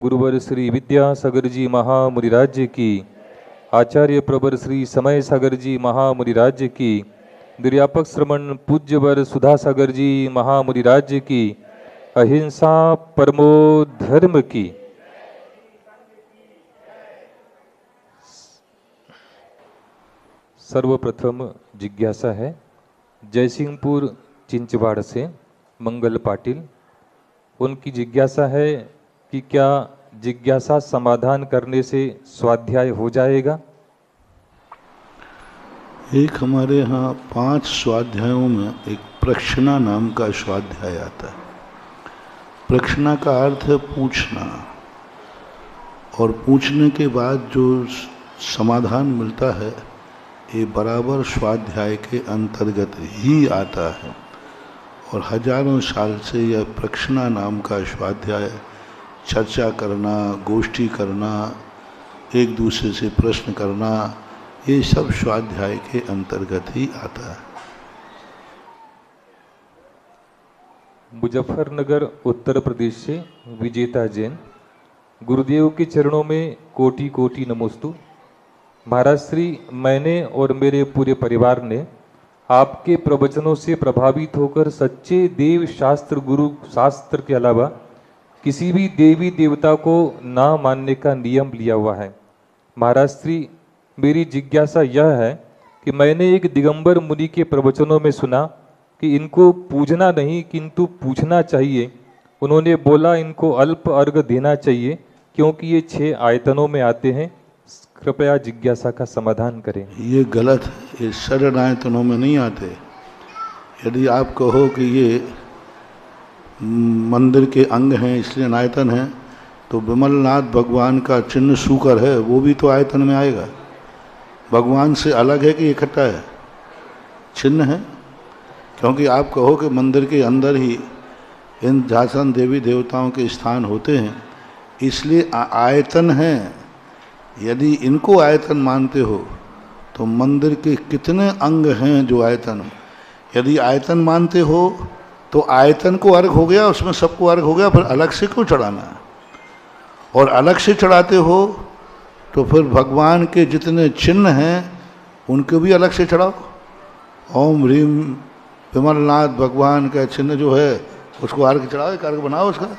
गुरुवर श्री विद्यासागर जी महामुनिराज्य की, आचार्य प्रवर श्री समय सागर जी महामुनिराज्य की, निर्यापक श्रमण पूज्यवर सुधा सागर जी महामुनिराज्य की, अहिंसा परमो धर्म की। सर्वप्रथम जिज्ञासा है जयसिंहपुर चिंचवाड़ से मंगल पाटिल। उनकी जिज्ञासा है कि क्या जिज्ञासा समाधान करने से स्वाध्याय हो जाएगा? एक हमारे यहाँ 5 स्वाध्यायों में एक प्रश्ना नाम का स्वाध्याय आता है। प्रश्ना का अर्थ है पूछना, और पूछने के बाद जो समाधान मिलता है ये बराबर स्वाध्याय के अंतर्गत ही आता है। और हजारों साल से यह प्रश्ना नाम का स्वाध्याय चर्चा करना, गोष्ठी करना, एक दूसरे से प्रश्न करना, ये सब स्वाध्याय के अंतर्गत ही आता है। मुजफ्फरनगर उत्तर प्रदेश से विजेता जैन। गुरुदेव के चरणों में कोटि कोटि नमोस्तु। महाराज श्री, मैंने और मेरे पूरे परिवार ने आपके प्रवचनों से प्रभावित होकर सच्चे देव शास्त्र गुरु शास्त्र के अलावा किसी भी देवी देवता को ना मानने का नियम लिया हुआ है। महाराज श्री, मेरी जिज्ञासा यह है कि मैंने एक दिगंबर मुनि के प्रवचनों में सुना कि इनको पूजना नहीं किंतु पूछना चाहिए। उन्होंने बोला इनको अल्प अर्घ देना चाहिए क्योंकि ये 6 आयतनों में आते हैं। कृपया जिज्ञासा का समाधान करें। ये गलत है, ये षड आयतनों में नहीं आते। यदि आप कहो कि ये मंदिर के अंग हैं इसलिए आयतन है, तो विमलनाथ भगवान का चिन्ह सूकर है, वो भी तो आयतन में आएगा। भगवान से अलग है कि इकट्ठा है? चिन्ह है। क्योंकि आप कहो कि मंदिर के अंदर ही इन झासन देवी देवताओं के स्थान होते हैं इसलिए आयतन है। यदि इनको आयतन मानते हो तो मंदिर के कितने अंग हैं जो आयतन? यदि आयतन मानते हो तो आयतन को अर्घ हो गया, उसमें सबको अर्घ हो गया, फिर अलग से क्यों चढ़ाना है? और अलग से चढ़ाते हो तो फिर भगवान के जितने चिन्ह हैं उनको भी अलग से चढ़ाओ। ओम ह्रीम विमलनाथ भगवान का चिन्ह जो है उसको अर्घ चढ़ाओ, एक अर्घ बनाओ उसका।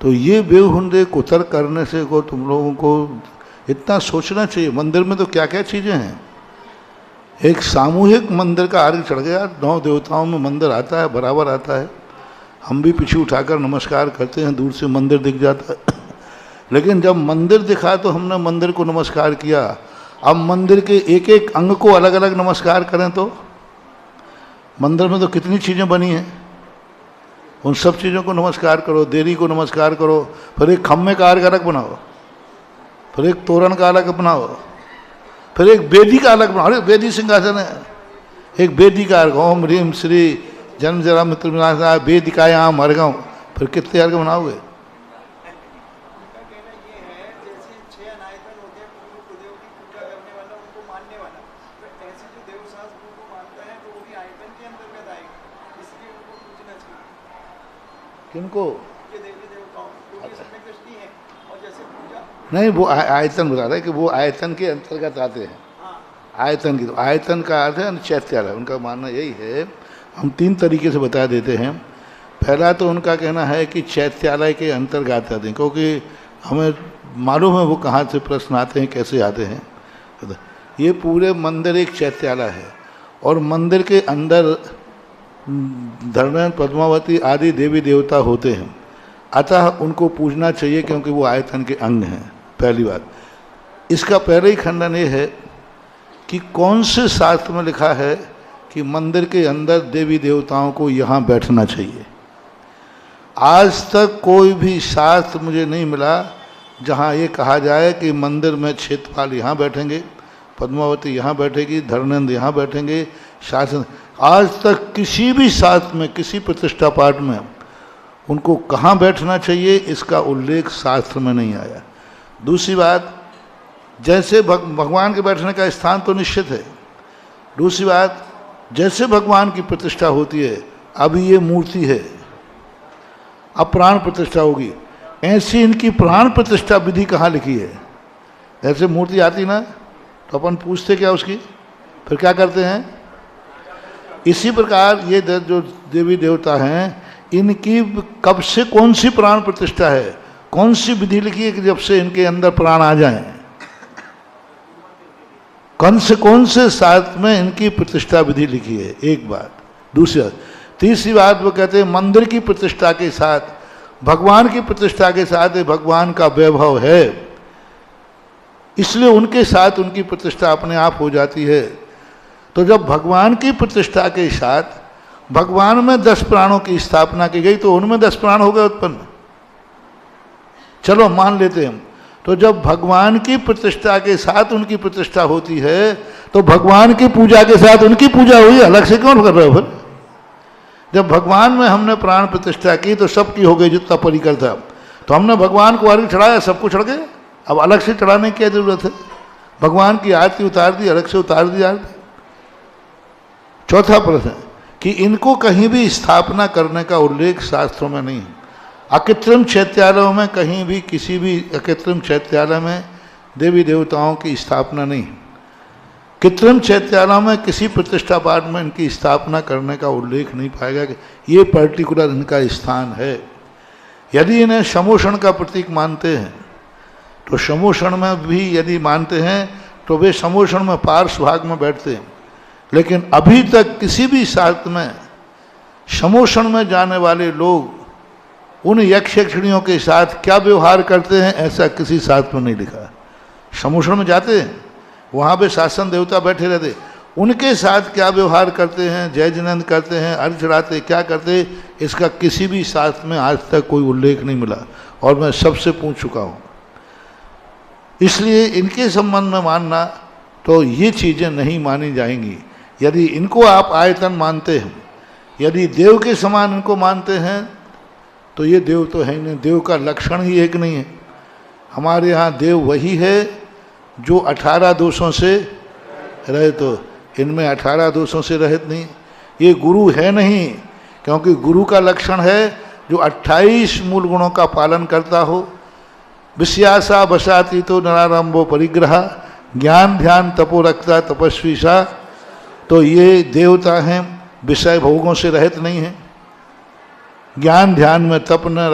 तो ये बेहुंडे कुतर करने से को तुम लोगों को इतना सोचना चाहिए। मंदिर में तो क्या क्या चीज़ें हैं। एक सामूहिक मंदिर का अर्घ चढ़ गया। 9 देवताओं में मंदिर आता है, बराबर आता है। हम भी पीछे उठाकर नमस्कार करते हैं, दूर से मंदिर दिख जाता है। लेकिन जब मंदिर दिखा तो हमने मंदिर को नमस्कार किया। अब मंदिर के एक एक अंग को अलग अलग नमस्कार करें तो मंदिर में तो कितनी चीज़ें बनी हैं, उन सब चीज़ों को नमस्कार करो। देरी को नमस्कार करो, फिर एक खम्मे का अर्घ अलग बनाओ, फिर एक तोरण का अलग बनाओ, फिर एक वेदी का अलग बनाओ। अरे वेदी सिंहासन है, एक वेदी का अर्घ। ओम ह्रीम श्री जन्म जरा मित्र विनाशाय वेदिकायाम अर्घम। फिर कितने अर्घ बनाओगे? किनको? नहीं, वो आयतन बता रहे हैं कि वो आयतन के अंतर्गत आते हैं। आयतन की तो आयतन का अर्थ है चैत्यालय। उनका मानना यही है। हम 3 तरीके से बता देते हैं। पहला तो उनका कहना है कि चैत्यालय के अंतर्गत आते हैं, क्योंकि हमें मालूम है वो कहाँ से प्रश्न आते हैं, कैसे आते हैं। ये पूरे मंदिर एक चैत्यालय है और मंदिर के अंदर धरण पद्मावती आदि देवी देवता होते हैं, अतः उनको पूजना चाहिए क्योंकि वो आयतन के अंग हैं। पहली बात। इसका पहले ही खंडन ये है कि कौन से शास्त्र में लिखा है कि मंदिर के अंदर देवी देवताओं को यहाँ बैठना चाहिए। आज तक कोई भी शास्त्र मुझे नहीं मिला जहाँ ये कहा जाए कि मंदिर में क्षेत्रपाल यहाँ बैठेंगे, पद्मावती यहाँ बैठेगी, धर्मेंद्र यहाँ बैठेंगे। शासन आज तक किसी भी शास्त्र में, किसी प्रतिष्ठा पाठ में उनको कहाँ बैठना चाहिए इसका उल्लेख शास्त्र में नहीं आया। दूसरी बात, जैसे भगवान के बैठने का स्थान तो निश्चित है। दूसरी बात, जैसे भगवान की प्रतिष्ठा होती है, अभी ये मूर्ति है, अब प्राण प्रतिष्ठा होगी, ऐसी इनकी प्राण प्रतिष्ठा विधि कहाँ लिखी है? ऐसे मूर्ति आती ना तो अपन पूछते क्या उसकी, फिर क्या करते हैं? इसी प्रकार ये जो देवी देवता हैं, इनकी कब से कौन सी प्राण प्रतिष्ठा है, कौन सी विधि लिखी है कि जब से इनके अंदर प्राण आ जाएं, कौन से साथ में इनकी प्रतिष्ठा विधि लिखी है? एक बात। दूसरी बात, तीसरी बात वो कहते हैं मंदिर की प्रतिष्ठा के साथ, भगवान की प्रतिष्ठा के साथ भगवान का वैभव है, इसलिए उनके साथ उनकी प्रतिष्ठा अपने आप हो जाती है। तो जब भगवान की प्रतिष्ठा के साथ भगवान में 10 प्राणों की स्थापना की गई तो उनमें 10 प्राण हो गए उत्पन्न। चलो मान लेते हैं। तो जब भगवान की प्रतिष्ठा के साथ उनकी प्रतिष्ठा होती है तो भगवान की पूजा के साथ उनकी पूजा हुई, अलग से क्यों कर रहे हो? फिर जब भगवान में हमने प्राण प्रतिष्ठा की तो सबकी हो गई जितना परिकर था, तो हमने भगवान को अर्घ्य चढ़ाया, सबको चढ़ गए, अब अलग से चढ़ाने की क्या जरूरत है? भगवान की आरती उतार दी, अलग से उतार दी आरती। चौथा प्रश्न कि इनको कहीं भी स्थापना करने का उल्लेख शास्त्रों में नहीं है। अकृत्रिम चैत्यालयों में कहीं भी किसी भी अकृत्रिम चैत्यालय में देवी देवताओं की स्थापना नहीं है। कृत्रिम चैत्यालयों में किसी प्रतिष्ठा पाठ में इनकी स्थापना करने का उल्लेख नहीं पाएगा कि ये पर्टिकुलर इनका स्थान है। यदि इन्हें समोषण का प्रतीक मानते हैं तो समोषण में भी यदि मानते हैं तो वे समोषण में पार्श्व भाग में बैठते हैं, लेकिन अभी तक किसी भी शास्त्र में समोषण में जाने वाले लोग उन यक्ष यक्षिणियों के साथ क्या व्यवहार करते हैं ऐसा किसी शास्त्र में नहीं लिखा। समोषण में जाते हैं, वहाँ पे शासन देवता बैठे रहते, उनके साथ क्या व्यवहार करते हैं, जय जिनेंद्र करते हैं, अर्घ चढ़ाते, क्या करते, इसका किसी भी शास्त्र में आज तक कोई उल्लेख नहीं मिला और मैं सबसे पूछ चुका हूँ। इसलिए इनके संबंध में मानना तो ये चीज़ें नहीं मानी जाएंगी। यदि इनको आप आयतन मानते हैं, यदि देव के समान इनको मानते हैं तो ये देव तो है ही नहीं, देव का लक्षण ही एक नहीं है। हमारे यहाँ देव वही है जो 18 दोषों से रहित हो, इनमें 18 दोषों से रहित नहीं। ये गुरु है नहीं, क्योंकि गुरु का लक्षण है जो 28 मूल गुणों का पालन करता हो। विषयासा बसाती तो नरारंभो परिग्रह, ज्ञान ध्यान तपो रखता तपस्वी सा। तो ये देवता हैं, विषय भोगों से रहित नहीं है, ज्ञान ध्यान में तप न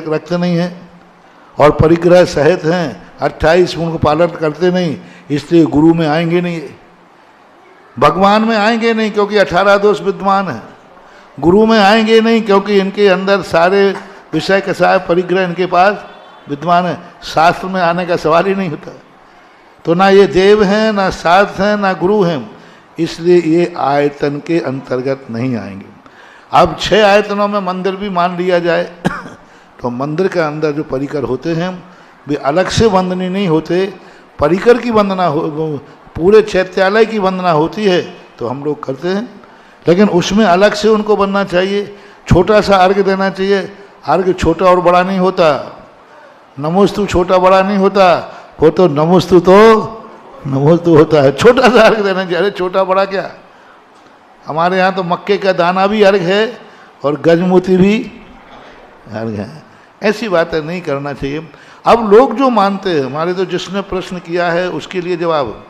रखते नहीं है और परिग्रह सहित हैं, 28 गुण को पालन करते नहीं, इसलिए गुरु में आएंगे नहीं, भगवान में आएंगे नहीं क्योंकि 18 दोष विद्यमान है। गुरु में आएंगे नहीं क्योंकि इनके अंदर सारे विषय के साथ परिग्रह इनके पास विद्यमान है। शास्त्र में आने का सवाल ही नहीं होता। तो ना ये देव हैं, ना शास्त्र हैं, ना गुरु हैं, इसलिए ये आयतन के अंतर्गत नहीं आएंगे। अब 6 आयतनों में मंदिर भी मान लिया जाए तो मंदिर के अंदर जो परिकर होते हैं वे अलग से वंदनीय नहीं होते, परिकर की वंदना हो, पूरे चैत्यालय की वंदना होती है तो हम लोग करते हैं, लेकिन उसमें अलग से उनको बनना चाहिए, छोटा सा अर्घ्य देना चाहिए। अर्घ्य छोटा और बड़ा नहीं होता, नमोस्तु छोटा बड़ा नहीं होता, वो तो नमोस्तु होता है, छोटा सा अर्घ्य देना चाहिए। अरे छोटा बड़ा क्या, हमारे यहाँ तो मक्के का दाना भी अर्घ है और गजमोती भी अर्घ है। ऐसी बातें नहीं करना चाहिए। अब लोग जो मानते हैं, हमारे तो जिसने प्रश्न किया है उसके लिए जवाब।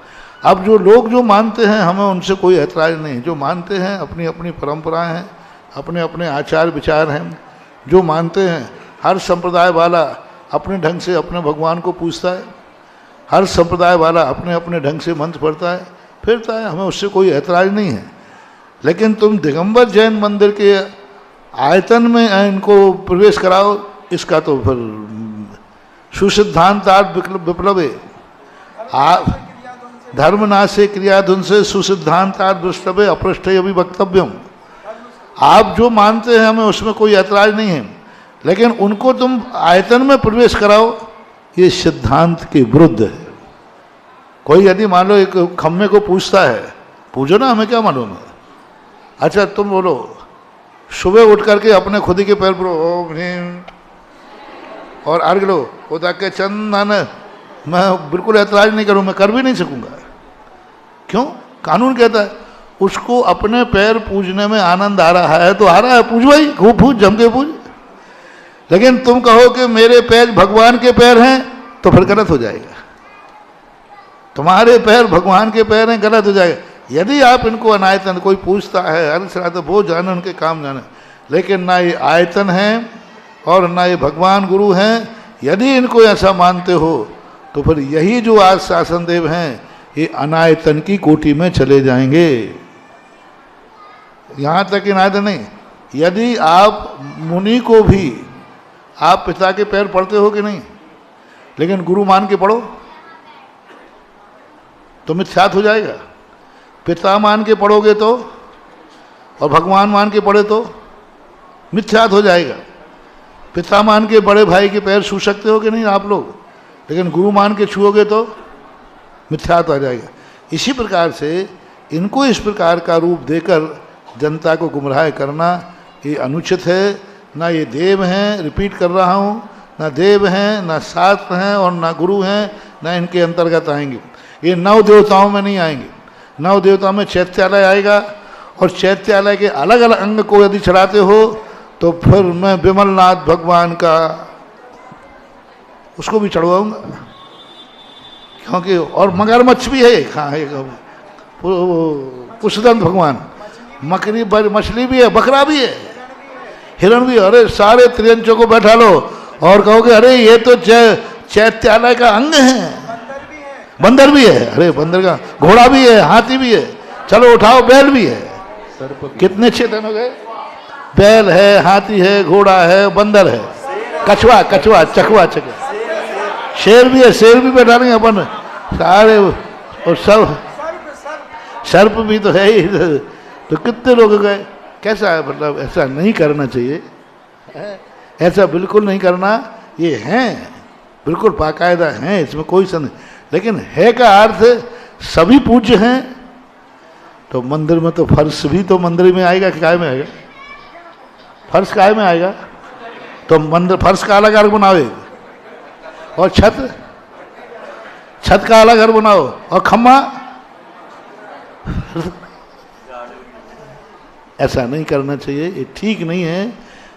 अब जो लोग जो मानते हैं हमें उनसे कोई ऐतराज़ नहीं। जो मानते हैं अपनी अपनी परंपराएं हैं, अपने अपने आचार विचार हैं। जो मानते हैं, हर संप्रदाय वाला अपने ढंग से अपने भगवान को पूजता है, हर संप्रदाय वाला अपने अपने ढंग से मंत्र पढ़ता है, फिरता है, हमें उससे कोई ऐतराज़ नहीं है। लेकिन तुम दिगंबर जैन मंदिर के आयतन में इनको प्रवेश कराओ, इसका तो फिर सुसिद्धांतार्थ विप्लव है। आप धर्मनाशे क्रियाधुन से सुसिद्धांतार्थ विप्लव अपृष्ठ अभी वक्तव्यम। आप जो मानते हैं हमें उसमें कोई ऐतराज नहीं है, लेकिन उनको तुम आयतन में प्रवेश कराओ, ये सिद्धांत के विरुद्ध है। कोई यदि मान लो एक खम्मे को पूछता है, पूछो ना, हमें क्या मालूम है। अच्छा तुम बोलो, सुबह उठ करके अपने खुद के पैर पर ओम ह्रीम और अर्घ लो, खुदा के चंदन, मैं बिल्कुल ऐतराज नहीं करूँ, मैं कर भी नहीं सकूँगा। क्यों? कानून कहता है उसको अपने पैर पूजने में आनंद आ रहा है तो आ रहा है, पूज भाई, खूब पूज, जम के पूज। लेकिन तुम कहो कि मेरे पैर भगवान के पैर हैं तो फिर गलत हो जाएगा। तुम्हारे पैर भगवान के पैर हैं, गलत हो जाएगा। यदि आप इनको अनायतन, कोई पूछता है अरे श्राद्ध वो जाने, उनके काम जाने, लेकिन ना ये आयतन हैं और ना ये भगवान गुरु हैं। यदि इनको ऐसा मानते हो तो फिर यही जो आज शासन देव हैं ये अनायतन की कोटि में चले जाएंगे। यहाँ तक अनायतन नहीं, यदि आप मुनि को भी, आप पिता के पैर पढ़ते हो कि नहीं, लेकिन गुरु मान के पढ़ो तो मिथ्यात हो जाएगा। पिता मान के पढ़ोगे तो और भगवान मान के पढ़े तो मिथ्यात हो जाएगा। पिता मान के बड़े भाई के पैर छू सकते हो कि नहीं आप लोग, लेकिन गुरु मान के छुओगे तो मिथ्यात आ जाएगा। इसी प्रकार से इनको इस प्रकार का रूप देकर जनता को गुमराह करना ये अनुचित है। ना ये देव हैं, रिपीट कर रहा हूँ, ना देव हैं, ना शास्त्र हैं और ना गुरु हैं, ना इनके अंतर्गत आएंगे। ये नव देवताओं में नहीं आएंगे। नव देवताओं में चैत्यालय आएगा और चैत्यालय के अलग अलग अंग को यदि चढ़ाते हो तो फिर मैं विमलनाथ भगवान का उसको भी चढ़वाऊंगा, क्योंकि और मगरमच्छ भी है, कहाँ है पुष्पदंत भगवान, मकरी मछली भी है, बकरा भी है, हिरण भी है। अरे सारे त्रियंचों को बैठा लो और कहोगे अरे ये तो चैत्यालय का अंग है। बंदर भी है, अरे बंदर का, घोड़ा भी है, हाथी भी है, चलो उठाओ बैल भी है। कितने चेतन हो गए? बैल है, हाथी है, घोड़ा है, बंदर है, कछुआ चकवा, शेर भी है, शेर भी बैठा नहीं अपन सारे, और सब सर्प भी तो है ही। तो कितने लोग गए? कैसा है? मतलब ऐसा नहीं करना चाहिए, ऐसा बिल्कुल नहीं करना। ये हैं बिल्कुल बाकायदा हैं, इसमें कोई संदेह, लेकिन है का अर्थ सभी पूज्य हैं। तो मंदिर में तो फर्श भी तो मंदिर में आएगा कि काय में आएगा? फर्श काय में आएगा? तो मंदिर फर्श का अलग घर बनाओ और छत का अलग घर बनाओ और खम्मा। ऐसा नहीं करना चाहिए, ये ठीक नहीं है।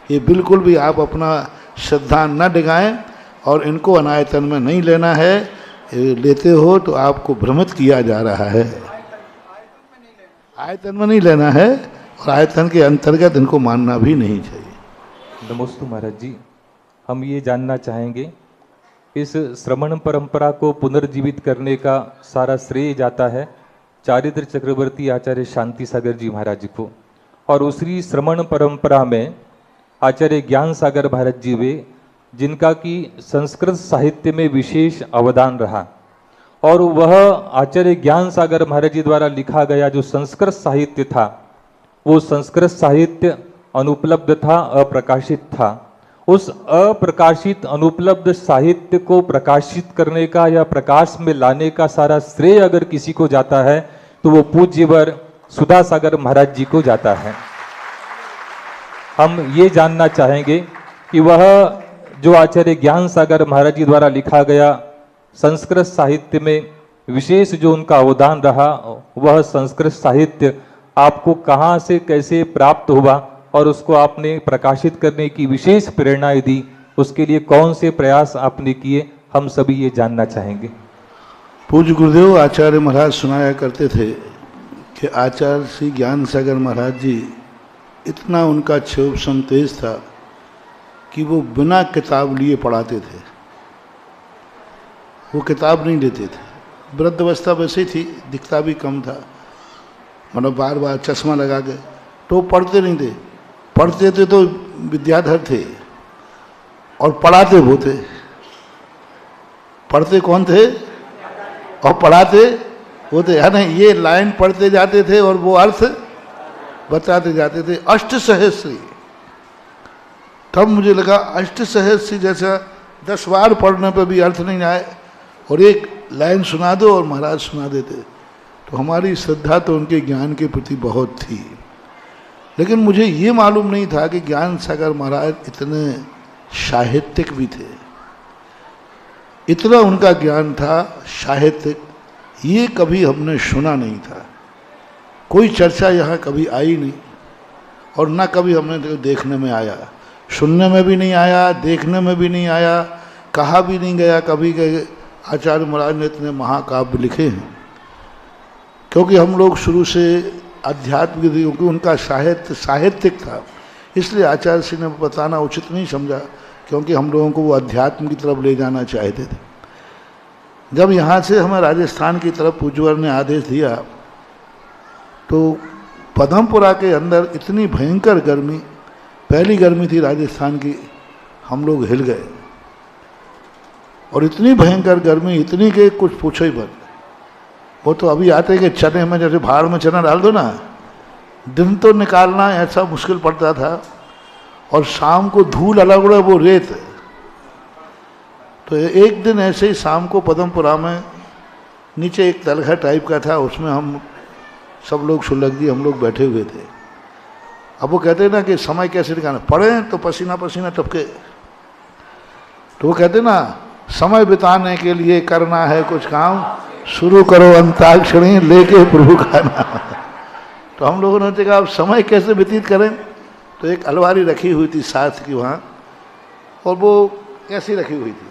ये बिल्कुल भी आप अपना श्रद्धा न डिगाएं और इनको अनायतन में नहीं लेना है। लेते हो तो आपको भ्रमित किया जा रहा है। आयतन में नहीं लेना है और आयतन के अंतर्गत इनको मानना भी नहीं चाहिए। नमोस्तु महाराज जी, हम ये जानना चाहेंगे, इस श्रमण परंपरा को पुनर्जीवित करने का सारा श्रेय जाता है चारित्र चक्रवर्ती आचार्य शांति सागर जी महाराज जी को, और उसी श्रमण परंपरा में आचार्य ज्ञान सागर महाराज जी वे, जिनका कि संस्कृत साहित्य में विशेष अवदान रहा, और वह आचार्य ज्ञान सागर महाराज जी द्वारा लिखा गया जो संस्कृत साहित्य था, वो संस्कृत साहित्य अनुपलब्ध था, अप्रकाशित था। उस अप्रकाशित अनुपलब्ध साहित्य को प्रकाशित करने का या प्रकाश में लाने का सारा श्रेय अगर किसी को जाता है तो वो पूज्यवर सुधा सागर महाराज जी को जाता है। हम ये जानना चाहेंगे कि वह जो आचार्य ज्ञान सागर महाराज जी द्वारा लिखा गया संस्कृत साहित्य में विशेष जो उनका अवदान रहा, वह संस्कृत साहित्य आपको कहाँ से कैसे प्राप्त हुआ और उसको आपने प्रकाशित करने की विशेष प्रेरणा दी, उसके लिए कौन से प्रयास आपने किए, हम सभी ये जानना चाहेंगे। पूज्य गुरुदेव आचार्य महाराज सुनाया करते थे कि आचार्य श्री ज्ञान सागर महाराज जी, इतना उनका क्षोभसम तेज था कि वो बिना किताब लिए पढ़ाते थे। वो किताब नहीं लेते थे। वृद्धावस्था वैसे थी, दिखता भी कम था, मतलब बार बार चश्मा लगा के, तो पढ़ते नहीं थे। पढ़ते थे तो विद्याधर थे और पढ़ाते वो थे। पढ़ते कौन थे और पढ़ाते वो थे, है ना। ये लाइन पढ़ते जाते थे और वो अर्थ बताते जाते थे। अष्ट सहस्री, तब मुझे लगा अष्ट सहस्री जैसा 10 बार पढ़ने पर भी अर्थ नहीं आए और एक लाइन सुना दो और महाराज सुना देते, तो हमारी श्रद्धा तो उनके ज्ञान के प्रति बहुत थी। लेकिन मुझे ये मालूम नहीं था कि ज्ञान सागर महाराज इतने साहित्यिक भी थे। इतना उनका ज्ञान था साहित्यिक, ये कभी हमने सुना नहीं था। कोई चर्चा यहाँ कभी आई नहीं और ना कभी हमने देखने में आया। सुनने में भी नहीं आया, देखने में भी नहीं आया, कहा भी नहीं गया कभी के आचार्य महाराज ने इतने महाकाव्य लिखे हैं। क्योंकि हम लोग शुरू से अध्यात्म, क्योंकि उनका साहित्य साहित्यिक था, इसलिए आचार्य श्री ने बताना उचित नहीं समझा, क्योंकि हम लोगों को वो अध्यात्म की तरफ ले जाना चाहते थे। जब यहाँ से हमें राजस्थान की तरफ पूज्यवर ने आदेश दिया तो पदमपुरा के अंदर इतनी भयंकर गर्मी, पहली गर्मी थी राजस्थान की, हम लोग हिल गए। और इतनी भयंकर गर्मी, इतनी कि कुछ पूछो ही मत। वो तो अभी आते कि चने में जैसे भाड़ में चना डाल दो ना, दिन तो निकालना ऐसा मुश्किल पड़ता था, और शाम को धूल अलग उड़े वो रेत। तो एक दिन ऐसे ही शाम को पदमपुरा में नीचे एक तलखा टाइप का था, उसमें हम सब लोग शुल्लक जी हम लोग बैठे हुए थे। अब वो कहते ना कि समय कैसे निकालना, पढ़े तो पसीना पसीना टपके, तो वो कहते ना समय बिताने के लिए करना है कुछ काम, शुरू करो अंताक्षरी लेके प्रभु का नाम। तो हम लोगों ने देखा अब समय कैसे व्यतीत करें, तो एक अलमारी रखी हुई थी साथ की वहाँ, और वो ऐसी रखी हुई थी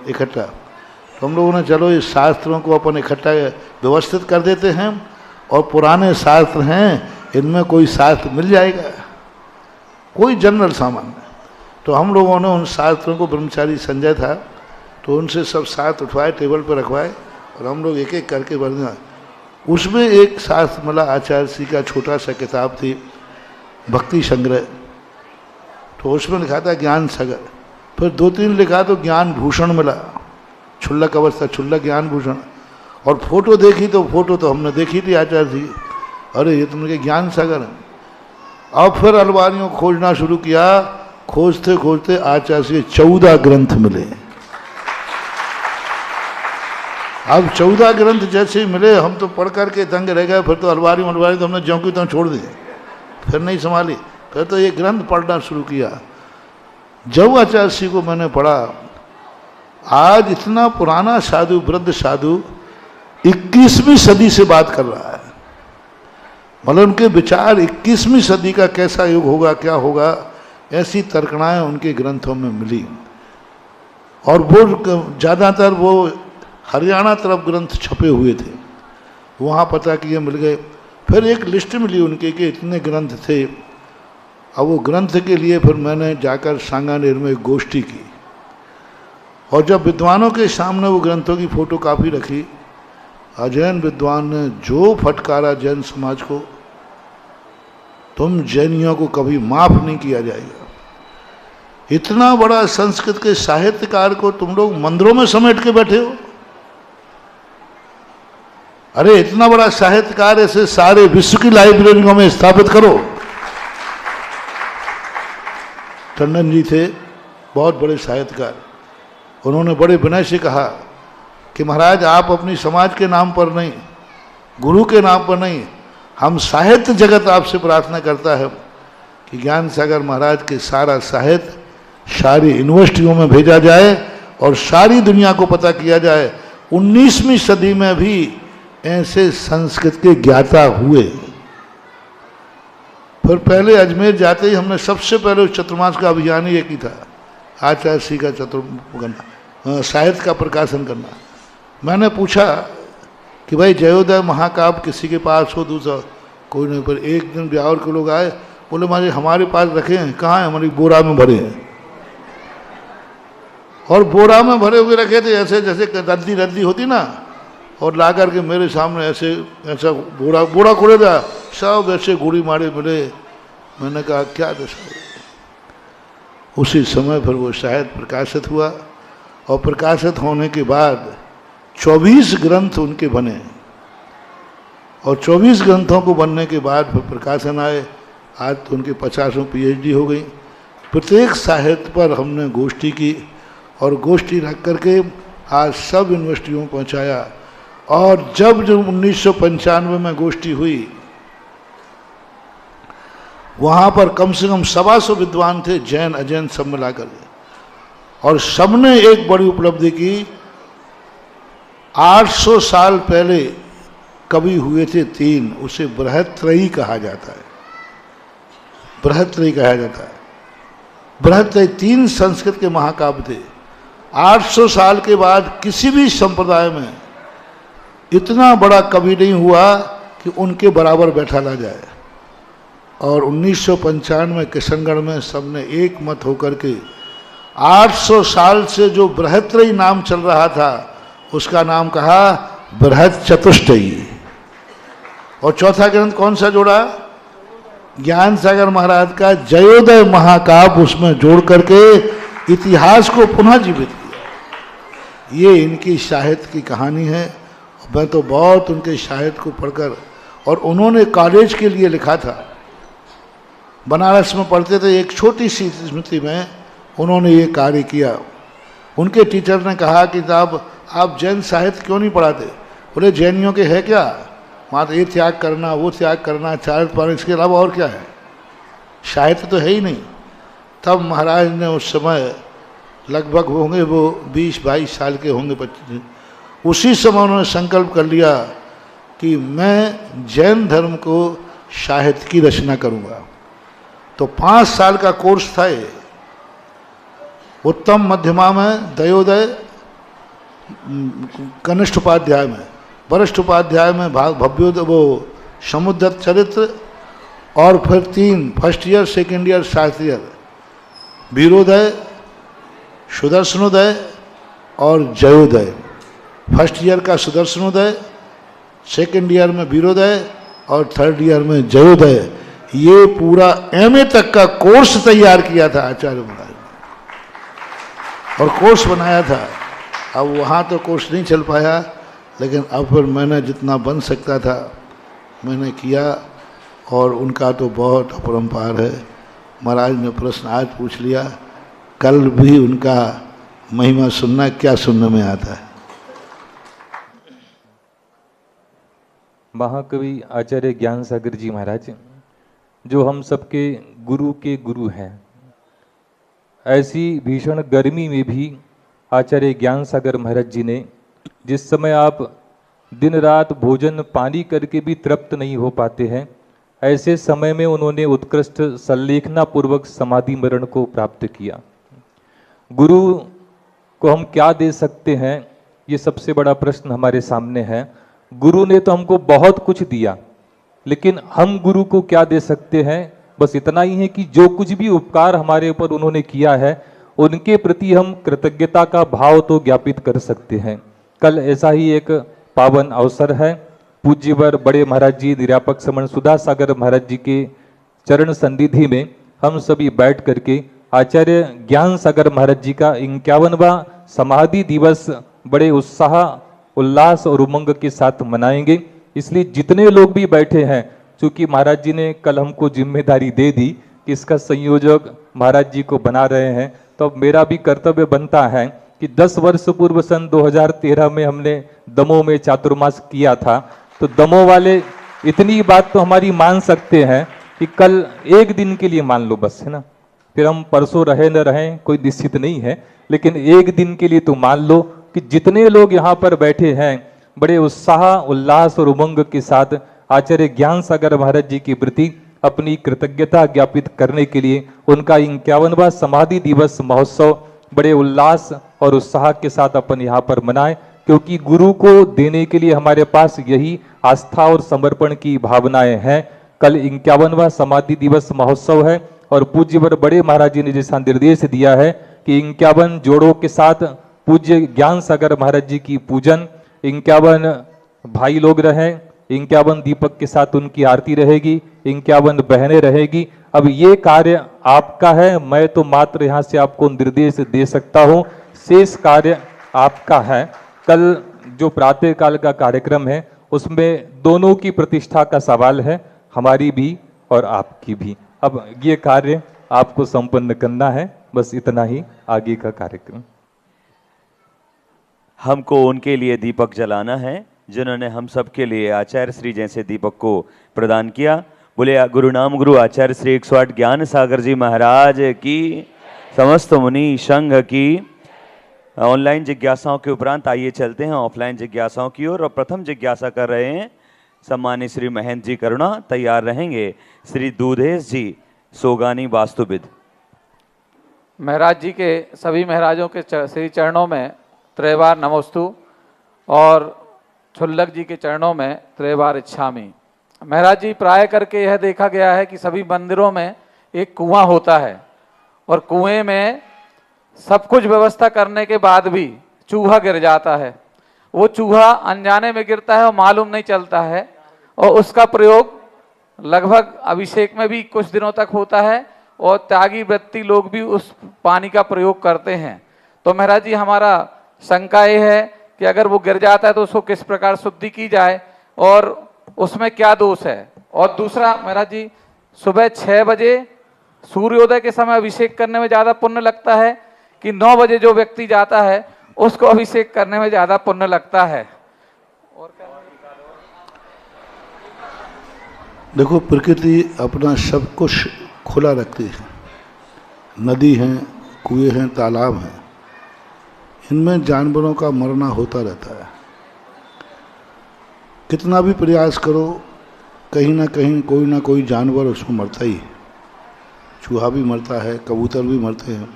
इकट्ठा। तो हम लोगों ने चलो इस शास्त्रों को अपन इकट्ठा व्यवस्थित कर देते हैं, और पुराने शास्त्र हैं इनमें कोई शास्त्र मिल जाएगा, कोई जनरल सामान। तो हम लोगों ने उन शास्त्रों को, ब्रह्मचारी संजय था तो उनसे सब शास्त्र उठवाए, टेबल पर रखवाए, और हम लोग एक एक करके बढ़ना। उसमें एक शास्त्र मिला आचार्य श्री का, छोटा सा किताब थी भक्ति संग्रह, तो उसमें लिखा था ज्ञान सागर। फिर 2-3 लिखा तो ज्ञान भूषण मिला, क्षुल्लक अवस्था क्षुल्लक ज्ञान भूषण। और फोटो देखी तो फोटो तो हमने देखी थी आचार्य जी, अरे ये तुमने ज्ञान सागर है। अब फिर अलमारियों खोजना शुरू किया, खोजते खोजते आचार्य से 14 ग्रंथ मिले। अब 14 ग्रंथ जैसे ही मिले हम तो पढ़ करके दंग रह गए। फिर तो अलमारी तो हमने ज्यों की त्यों छोड़ दी, फिर नहीं संभाली। फिर तो ये ग्रंथ पढ़ना शुरू किया। जब आचार्य श्री को मैंने पढ़ा, आज इतना पुराना साधु, वृद्ध साधु 21वीं सदी से बात कर रहा है। मतलब उनके विचार 21वीं सदी का कैसा युग होगा, क्या होगा, ऐसी तर्कणाएं उनके ग्रंथों में मिली। और वो ज़्यादातर वो हरियाणा तरफ ग्रंथ छपे हुए थे, वहाँ पता किए मिल गए। फिर एक लिस्ट मिली उनके कि इतने ग्रंथ थे। अब वो ग्रंथ के लिए फिर मैंने जाकर सांगानेर में एक गोष्ठी की, और जब विद्वानों के सामने वो ग्रंथों की फोटो कापी रखी, अजैन विद्वान ने जो फटकारा जैन समाज को, तुम जैनियों को कभी माफ नहीं किया जाएगा। इतना बड़ा संस्कृत के साहित्यकार को तुम लोग मंदिरों में समेट के बैठे हो। अरे इतना बड़ा साहित्यकार ऐसे सारे विश्व की लाइब्रेरियों में स्थापित करो। टंडन जी थे बहुत बड़े साहित्यकार, उन्होंने बड़े विनय से कहा कि महाराज आप अपनी समाज के नाम पर नहीं, गुरु के नाम पर नहीं, हम साहित्य जगत आपसे प्रार्थना करता है कि ज्ञान सागर महाराज के सारा साहित्य सारी यूनिवर्सिटियों में भेजा जाए और सारी दुनिया को पता किया जाए 19वीं सदी में भी ऐसे संस्कृत के ज्ञाता हुए। फिर पहले अजमेर जाते ही हमने सबसे पहले उस चतुर्मास का अभियान ही एक ही था, आचार्य श्री का साहित्य का प्रकाशन करना। मैंने पूछा कि भाई जयोदय महाकाव्य किसी के पास हो, दूसरा कोई नहीं। पर एक दिन ब्यावर के लोग आए, बोले हमारे पास रखे हैं। कहाँ हैं? हमारी बोरा में भरे हैं। और बोरा में भरे हुए रखे थे ऐसे जैसे रद्दी रद्दी होती ना, और ला करके मेरे सामने ऐसे ऐसा बोरा खोले था, सब ऐसे गोली मारे मिले। मैंने कहा क्या दशा। उसी समय फिर वो साहित्य प्रकाशित हुआ, और प्रकाशित होने के बाद 24 ग्रंथ उनके बने, और 24 ग्रंथों को बनने के बाद फिर प्रकाशन आए। आज तो उनके 50 PhD हो गई। प्रत्येक साहित्य पर हमने गोष्ठी की, और गोष्ठी रख करके आज सब यूनिवर्सिटियों में पहुँचाया। और जब 1995 में गोष्ठी हुई, वहाँ पर कम से कम 125 विद्वान थे, जैन अजैन सब मिला कर, और सबने एक बड़ी उपलब्धि की। 800 साल पहले कवि हुए थे 3, उसे बृहत्त्रयी कहा जाता है, बृहत्त्रयी कहा जाता है। बृहत्त्रयी 3 संस्कृत के महाकाव्य थे। 800 साल के बाद किसी भी संप्रदाय में इतना बड़ा कवि नहीं हुआ कि उनके बराबर बैठा ना जाए। और 1995 में किशनगढ़ में सबने एक मत होकर के 800 साल से जो बृहत्त्रयी नाम चल रहा था उसका नाम कहा बृहत् चतुष्टयी। और चौथा ग्रंथ कौन सा जोड़ा? ज्ञान सागर महाराज का जयोदय महाकाव्य उसमें जोड़ करके इतिहास को पुनः जीवित किया। ये इनकी साहित्य की कहानी है। मैं तो बहुत उनके साहित्य को पढ़कर, और उन्होंने कॉलेज के लिए लिखा था, बनारस में पढ़ते थे, एक छोटी सी स्मृति में उन्होंने ये कार्य किया। उनके टीचर ने कहा कि साहब आप जैन साहित्य क्यों नहीं पढ़ाते? बोले जैनियों के है क्या, मात्र ये त्याग करना वो त्याग करना, चार पानी, इसके अलावा और क्या है, साहित्य तो है ही नहीं। तब महाराज ने उस समय लगभग होंगे वो 20-22 साल के होंगे, 25, उसी समय उन्होंने संकल्प कर लिया कि मैं जैन धर्म को साहित्य की रचना करूँगा। तो 5 साल का कोर्स था ये। उत्तम मध्यमा में दयोदय, कनिष्ठ उपाध्याय में, वरिष्ठ उपाध्याय में भव्योदय वो समुद्र चरित्र, और फिर 3 फर्स्ट ईयर सेकेंड ईयर शास्त्रीय, वीरोदय, सुदर्शनोदय और जयोदय। फर्स्ट ईयर का सुदर्शनोदय, सेकेंड ईयर में वीरोदय और थर्ड ईयर में जयोदय। ये पूरा एमए तक का कोर्स तैयार किया था आचार्य महाराज ने, और कोर्स बनाया था। अब वहाँ तो कोर्स नहीं चल पाया, लेकिन अब फिर मैंने जितना बन सकता था मैंने किया, और उनका तो बहुत अपरंपार है। महाराज ने प्रश्न आज पूछ लिया, कल भी उनका महिमा सुनना, क्या सुनने में आता है। महाकवि आचार्य ज्ञान सागर जी महाराज जो हम सबके गुरु के गुरु हैं, ऐसी भीषण गर्मी में भी आचार्य ज्ञान सागर महाराज जी ने, जिस समय आप दिन रात भोजन पानी करके भी तृप्त नहीं हो पाते हैं, ऐसे समय में उन्होंने उत्कृष्ट संलेखना पूर्वक समाधि मरण को प्राप्त किया। गुरु को हम क्या दे सकते हैं, ये सबसे बड़ा प्रश्न हमारे सामने है। गुरु ने तो हमको बहुत कुछ दिया, लेकिन हम गुरु को क्या दे सकते हैं? बस इतना ही है कि जो कुछ भी उपकार हमारे ऊपर उन्होंने किया है, उनके प्रति हम कृतज्ञता का भाव तो ज्ञापित कर सकते हैं। कल ऐसा ही एक पावन अवसर है, पूज्यवर बड़े महाराज जी निर्यापक श्रमण सुधा सागर महाराज जी के चरण सन्निधि में हम सभी बैठ करके आचार्य ज्ञान सागर महाराज जी का 51वां समाधि दिवस बड़े उत्साह उल्लास और उमंग के साथ मनाएंगे। इसलिए जितने लोग भी बैठे हैं, चूंकि महाराज जी ने कल हमको जिम्मेदारी दे दी कि इसका संयोजक महाराज जी को बना रहे हैं, तो अब मेरा भी कर्तव्य बनता है कि 10 वर्ष पूर्व सन 2013 में हमने दमोह में चातुर्मास किया था। तो दमोह वाले इतनी बात तो हमारी मान सकते हैं कि कल एक दिन के लिए मान लो बस, है ना, फिर हम परसों रहे न रहें कोई निश्चित नहीं है, लेकिन एक दिन के लिए तो मान लो कि जितने लोग यहाँ पर बैठे हैं बड़े उत्साह उल्लास और उमंग के साथ आचार्य ज्ञान सागर महाराज जी के प्रति अपनी कृतज्ञता ज्ञापित करने के लिए उनका 51वां समाधि दिवस महोत्सव बड़े उल्लास और उत्साह के साथ अपन यहाँ पर मनाएं, क्योंकि गुरु को देने के लिए हमारे पास यही आस्था और समर्पण की भावनाएं हैं। कल 51वां समाधि दिवस महोत्सव है और पूज्यवर बड़े महाराज जी ने जैसा निर्देश दिया है कि 51 जोड़ों के साथ पूज्य ज्ञान सागर महाराज जी की पूजन, 51 भाई लोग रहें, 51 दीपक के साथ उनकी आरती रहेगी, 51 बहनें रहेगी। अब ये कार्य आपका है, मैं तो मात्र यहाँ से आपको निर्देश दे सकता हूँ, शेष कार्य आपका है। कल जो प्रातः काल का कार्यक्रम है उसमें दोनों की प्रतिष्ठा का सवाल है, हमारी भी और आपकी भी। अब ये कार्य आपको संपन्न करना है, बस इतना ही आगे का कार्यक्रम। हमको उनके लिए दीपक जलाना है जिन्होंने हम सब के लिए आचार्य श्री जैसे दीपक को प्रदान किया। बोले गुरु नाम गुरु आचार्य श्री 108 ज्ञान सागर जी महाराज की, समस्त मुनि संघ की। ऑनलाइन जिज्ञासाओं के उपरांत आइए चलते हैं ऑफलाइन जिज्ञासाओं की ओर। और प्रथम जिज्ञासा कर रहे हैं सम्मानित श्री महेंद्र जी करुणा, तैयार रहेंगे श्री दूधेश जी सोगानी वास्तुविद। महाराज जी के सभी महाराजों के श्री चरणों में त्रैवार नमोस्तु और छुल्लक जी के चरणों में त्रैवार इच्छामि। महाराज जी, प्राय करके यह देखा गया है कि सभी मंदिरों में एक कुआं होता है और कुएं में सब कुछ व्यवस्था करने के बाद भी चूहा गिर जाता है। वो चूहा अनजाने में गिरता है और मालूम नहीं चलता है, और उसका प्रयोग लगभग अभिषेक में भी कुछ दिनों तक होता है और त्यागी वृत्ति लोग भी उस पानी का प्रयोग करते हैं। तो महाराज जी, हमारा शंका ये है कि अगर वो गिर जाता है तो उसको किस प्रकार शुद्धि की जाए और उसमें क्या दोष है। और दूसरा महाराज जी, सुबह 6 बजे सूर्योदय के समय अभिषेक करने में ज़्यादा पुण्य लगता है कि 9 बजे जो व्यक्ति जाता है उसको अभिषेक करने में ज़्यादा पुण्य लगता है? और देखो, प्रकृति अपना सब कुछ खुला रखती है। नदी हैं, कुएं हैं, तालाब हैं, इनमें जानवरों का मरना होता रहता है। कितना भी प्रयास करो, कहीं ना कहीं कोई ना कोई जानवर उसमें मरता ही है। चूहा भी मरता है, कबूतर भी मरते हैं,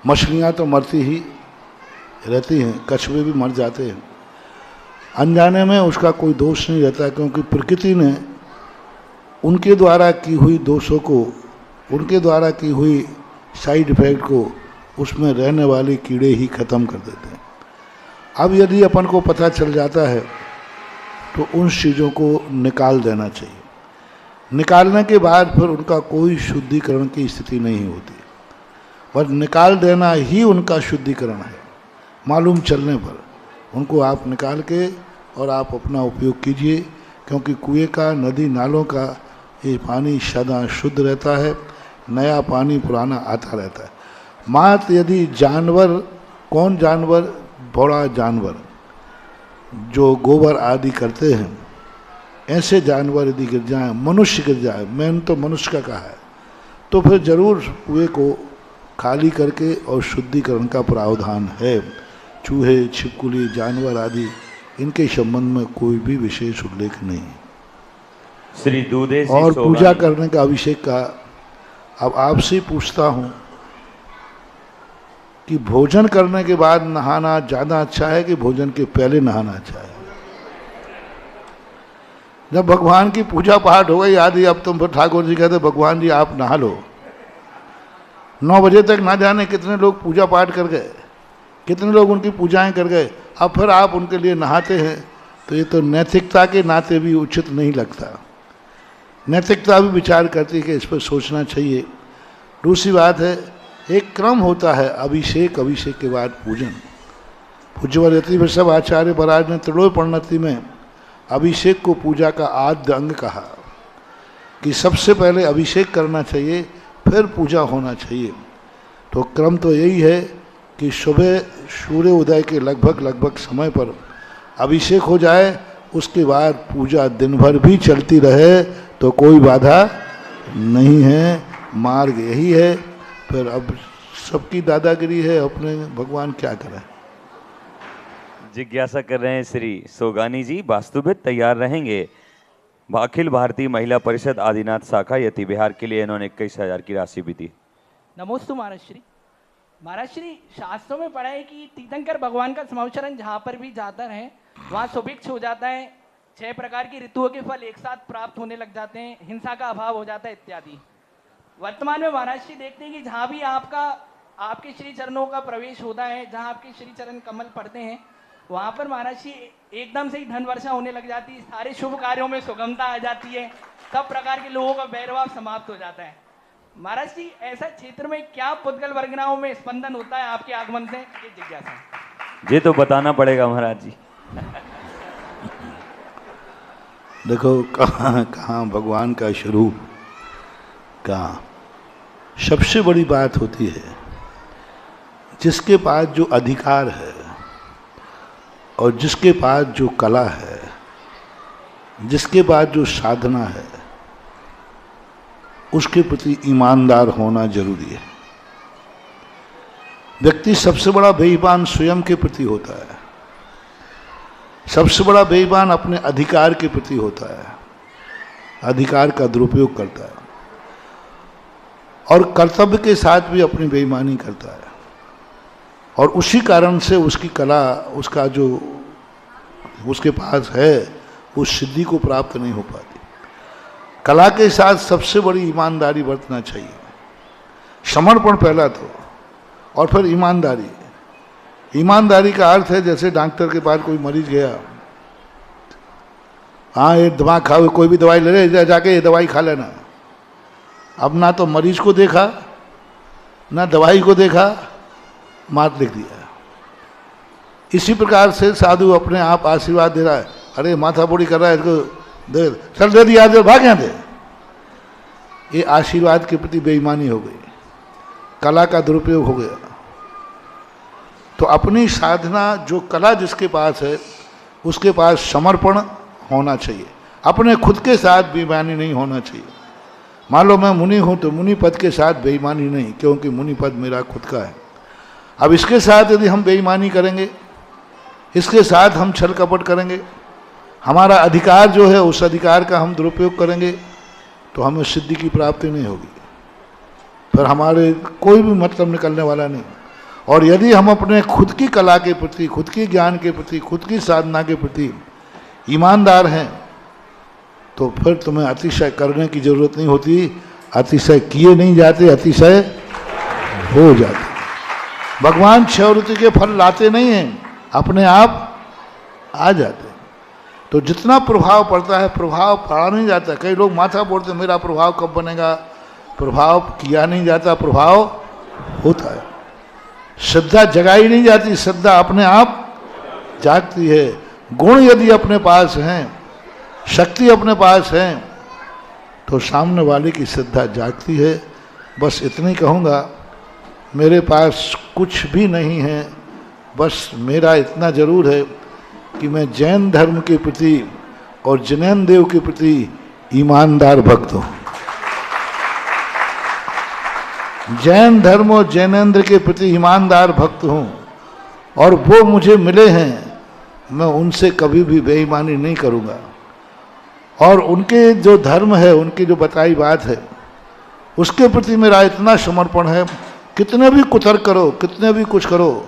मछलियाँ तो मरती ही रहती हैं, कछुए भी मर जाते हैं। अनजाने में उसका कोई दोष नहीं रहता, क्योंकि प्रकृति ने उनके द्वारा की हुई दोषों को, उनके द्वारा की हुई साइड इफेक्ट को उसमें रहने वाले कीड़े ही खत्म कर देते हैं। अब यदि अपन को पता चल जाता है तो उन चीज़ों को निकाल देना चाहिए। निकालने के बाद फिर उनका कोई शुद्धिकरण की स्थिति नहीं होती, पर निकाल देना ही उनका शुद्धिकरण है। मालूम चलने पर उनको आप निकाल के और आप अपना उपयोग कीजिए, क्योंकि कुएं का, नदी नालों का ये पानी सदा शुद्ध रहता है, नया पानी पुराना आता रहता है। मात्र यदि जानवर, कौन जानवर, बड़ा जानवर जो गोबर आदि करते हैं, ऐसे जानवर यदि गिर जाएं, मनुष्य गिर जाए, मैंने तो मनुष्य का कहा है, तो फिर जरूर कुएं को खाली करके और शुद्धिकरण का प्रावधान है। चूहे, छिपकली, जानवर आदि, इनके संबंध में कोई भी विशेष उल्लेख नहीं है। श्री दूधे और पूजा करने का, अभिषेक का, अब आपसे पूछता हूँ कि भोजन करने के बाद नहाना ज़्यादा अच्छा है कि भोजन के पहले नहाना अच्छा है? जब भगवान की पूजा पाठ हो गई आदि, अब तुम फिर ठाकुर जी कहते भगवान जी आप नहा लो। 9 बजे तक ना जाने कितने लोग पूजा पाठ कर गए, कितने लोग उनकी पूजाएं कर गए, अब फिर आप उनके लिए नहाते हैं, तो ये तो नैतिकता के नाते भी उचित नहीं लगता। नैतिकता भी विचार करती है कि इस पर सोचना चाहिए। दूसरी बात है, एक क्रम होता है अभिषेक, अभिषेक के बाद पूजन। पूज्यवर यति वृषभ आचार्य महाराज ने त्रिलोय प्रणति में अभिषेक को पूजा का आद्य अंग कहा कि सबसे पहले अभिषेक करना चाहिए, फिर पूजा होना चाहिए। तो क्रम तो यही है कि सुबह सूर्य उदय के लगभग समय पर अभिषेक हो जाए, उसके बाद पूजा दिन भर भी चलती रहे तो कोई बाधा नहीं है। मार्ग यही है। फिर अब सबकी दादागिरी है, अपने भगवान क्या करें। जिज्ञासा कर रहे हैं श्री सोगानी जी, वास्तुविद तैयार रहेंगे। अखिल भारतीय महिला परिषद आदिनाथ शाखा यति बिहार के लिए इन्होंने 21,000 की राशि भी दी। नमोस्तु महाराज श्री। महाराज श्री, शास्त्रों में पढ़ा है कि तीर्थंकर भगवान का समाचरण जहाँ पर भी जाता है वहाँ सुभिक्ष हो जाता है, 6 प्रकार की ऋतुओं के फल एक साथ प्राप्त होने लग जाते हैं, हिंसा का अभाव हो जाता है इत्यादि। वर्तमान में महाराज श्री देखते हैं कि जहाँ भी आपके श्री चरणों का प्रवेश होता है, जहाँ आपके श्री चरण कमल पड़ते हैं, वहाँ पर महाराज जी एकदम से ही धन वर्षा होने लग जाती है, सारे शुभ कार्यों में सुगमता आ जाती है, सब प्रकार के लोगों का बैरभाव समाप्त हो जाता है। महाराज जी, ऐसा क्षेत्र में क्या पुद्गल वर्गनाओं में स्पंदन होता है आपके आगमन से, ये जिज्ञासा। ये तो बताना पड़ेगा महाराज जी। देखो कहाँ भगवान का स्वरूप, कहाँ सबसे बड़ी बात होती है, जिसके पास जो अधिकार है और जिसके पास जो कला है, जिसके पास जो साधना है, उसके प्रति ईमानदार होना जरूरी है। व्यक्ति सबसे बड़ा बेईमान स्वयं के प्रति होता है, सबसे बड़ा बेईमान अपने अधिकार के प्रति होता है, अधिकार का दुरुपयोग करता है। और कर्तव्य के साथ भी अपनी बेईमानी करता है, और उसी कारण से उसकी कला, उसका जो उसके पास है, उस सिद्धि को प्राप्त नहीं हो पाती। कला के साथ सबसे बड़ी ईमानदारी बरतना चाहिए। समर्पण पहला तो, और फिर ईमानदारी। ईमानदारी का अर्थ है जैसे डॉक्टर के पास कोई मरीज गया, हाँ ये दवा खाओ, कोई भी दवाई ले ले, जाके ये दवाई खा लेना। अब ना तो मरीज को देखा, ना दवाई को देखा, मात लिख दिया। इसी प्रकार से साधु अपने आप आशीर्वाद दे रहा है, अरे माथा बोड़ी कर रहा है, इसको दे, चल दे दिया, दे, भाग यहाँ दे। ये आशीर्वाद के प्रति बेईमानी हो गई, कला का दुरुपयोग हो गया। तो अपनी साधना, जो कला जिसके पास है, उसके पास समर्पण होना चाहिए। अपने खुद के साथ बेईमानी नहीं होना चाहिए। मान लो मैं मुनि हूँ तो मुनि पद के साथ बेईमानी नहीं, क्योंकि मुनि पद मेरा खुद का है। अब इसके साथ यदि हम बेईमानी करेंगे, इसके साथ हम छल कपट करेंगे, हमारा अधिकार जो है उस अधिकार का हम दुरुपयोग करेंगे, तो हमें सिद्धि की प्राप्ति नहीं होगी, फिर हमारे कोई भी मतलब निकलने वाला नहीं। और यदि हम अपने खुद की कला के प्रति, खुद की ज्ञान के प्रति, खुद की साधना के प्रति ईमानदार हैं, तो फिर तुम्हें अतिशय करने की जरूरत नहीं होती। अतिशय किए नहीं जाते, अतिशय हो जाते। भगवान क्षयवृत्ति के फल लाते नहीं हैं, अपने आप आ जाते। तो जितना प्रभाव पड़ता है, प्रभाव पड़ा नहीं जाता। कई लोग माथा बोलते मेरा प्रभाव कब बनेगा, प्रभाव किया नहीं जाता, प्रभाव होता है। श्रद्धा जगाई नहीं जाती, श्रद्धा अपने आप जागती है। गुण यदि अपने पास हैं, शक्ति अपने पास है, तो सामने वाले की श्रद्धा जागती है। बस इतना ही कहूँगा, मेरे पास कुछ भी नहीं है, बस मेरा इतना जरूर है कि मैं जैन धर्म के प्रति और जैन देव के प्रति ईमानदार भक्त हूँ। जैन धर्म और जैनेन्द्र के प्रति ईमानदार भक्त हूँ, और वो मुझे मिले हैं, मैं उनसे कभी भी बेईमानी नहीं करूँगा। और उनके जो धर्म है, उनकी जो बताई बात है, उसके प्रति मेरा इतना समर्पण है। कितने भी कुतर्क करो, कितने भी कुछ करो,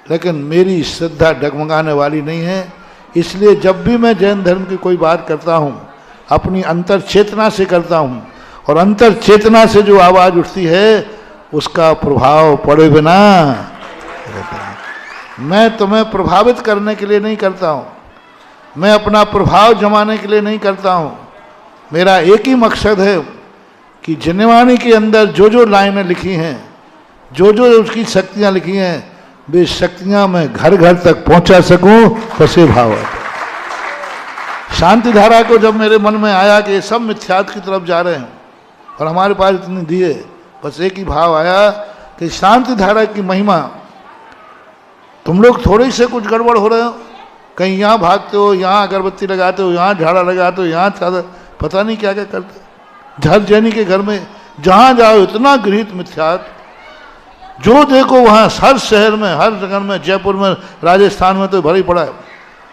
लेकिन मेरी श्रद्धा डगमगाने वाली नहीं है। इसलिए जब भी मैं जैन धर्म की कोई बात करता हूँ, अपनी अंतर चेतना से करता हूँ, और अंतर चेतना से जो आवाज़ उठती है, उसका प्रभाव पड़े बिना रहता है। मैं तुम्हें प्रभावित करने के लिए नहीं करता हूँ, मैं अपना प्रभाव जमाने के लिए नहीं करता हूँ। मेरा एक ही मकसद है कि जिनवाणी के अंदर जो जो लाइनें लिखी हैं, जो जो उसकी शक्तियाँ लिखी हैं, वे शक्तियाँ मैं घर घर तक पहुँचा सकूँ, बस ये भाव है। शांति धारा को जब मेरे मन में आया कि ये सब मिथ्यात्व की तरफ जा रहे हैं और हमारे पास इतनी दिए, बस एक ही भाव आया कि शांति धारा की महिमा, तुम लोग थोड़े से कुछ गड़बड़ हो रहे हो, कहीं यहाँ भागते हो, यहाँ अगरबत्ती लगाते हो, यहाँ झाड़ा लगाते हो, यहाँ चादर, पता नहीं क्या क्या करते। झर जैनी के घर में जहाँ जाओ इतना गृहित मिथ्यात्व, जो देखो वहाँ, हर शहर में, हर जगह में, जयपुर में, राजस्थान में तो भरा ही पड़ा है।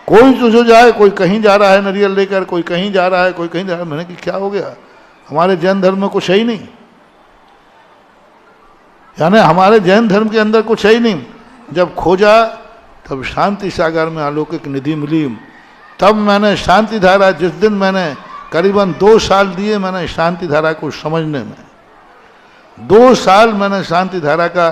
कोई तो जो जाए, कोई कहीं जा रहा है नारियल लेकर, कोई कहीं जा रहा है, कोई कहीं जा रहा है। मैंने कि क्या हो गया, हमारे जैन धर्म में कुछ है ही नहीं, यानी हमारे जैन धर्म के अंदर कुछ है ही नहीं। जब खोजा तब शांति सागर में अलौकिक निधि मिली। तब मैंने शांति धारा, जिस दिन मैंने करीबन 2 साल दिए मैंने शांति धारा को समझने में, 2 साल मैंने शांति धारा का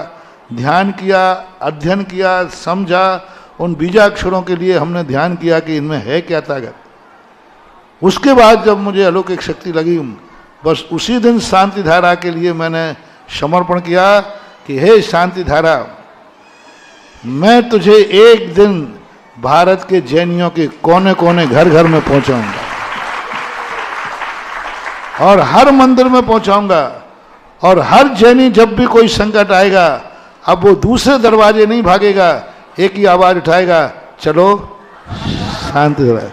ध्यान किया, अध्ययन किया, समझा। उन बीजाक्षरों के लिए हमने ध्यान किया कि इनमें है क्या ताकत। उसके बाद जब मुझे अलौकिक शक्ति लगी, बस उसी दिन शांति धारा के लिए मैंने समर्पण किया कि हे शांति धारा, मैं तुझे एक दिन भारत के जैनियों के कोने कोने, घर घर में पहुंचाऊंगा, और हर मंदिर में पहुंचाऊंगा। और हर जैनी जब भी कोई संकट आएगा, अब वो दूसरे दरवाजे नहीं भागेगा, एक ही आवाज़ उठाएगा, चलो शांति रहे।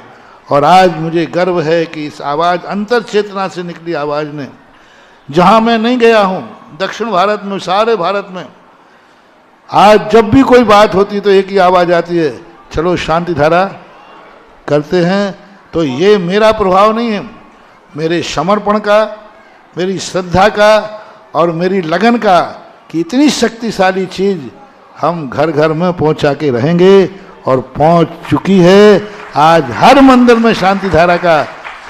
और आज मुझे गर्व है कि इस आवाज़, अंतर चेतना से निकली आवाज़ ने, जहाँ मैं नहीं गया हूँ, दक्षिण भारत में, सारे भारत में, आज जब भी कोई बात होती तो एक ही आवाज़ आती है, चलो शांति धारा करते हैं। तो ये मेरा प्रभाव नहीं है, मेरे समर्पण का, मेरी श्रद्धा का और मेरी लगन का कि इतनी शक्तिशाली चीज हम घर घर में पहुंचा के रहेंगे और पहुंच चुकी है। आज हर मंदिर में शांति धारा का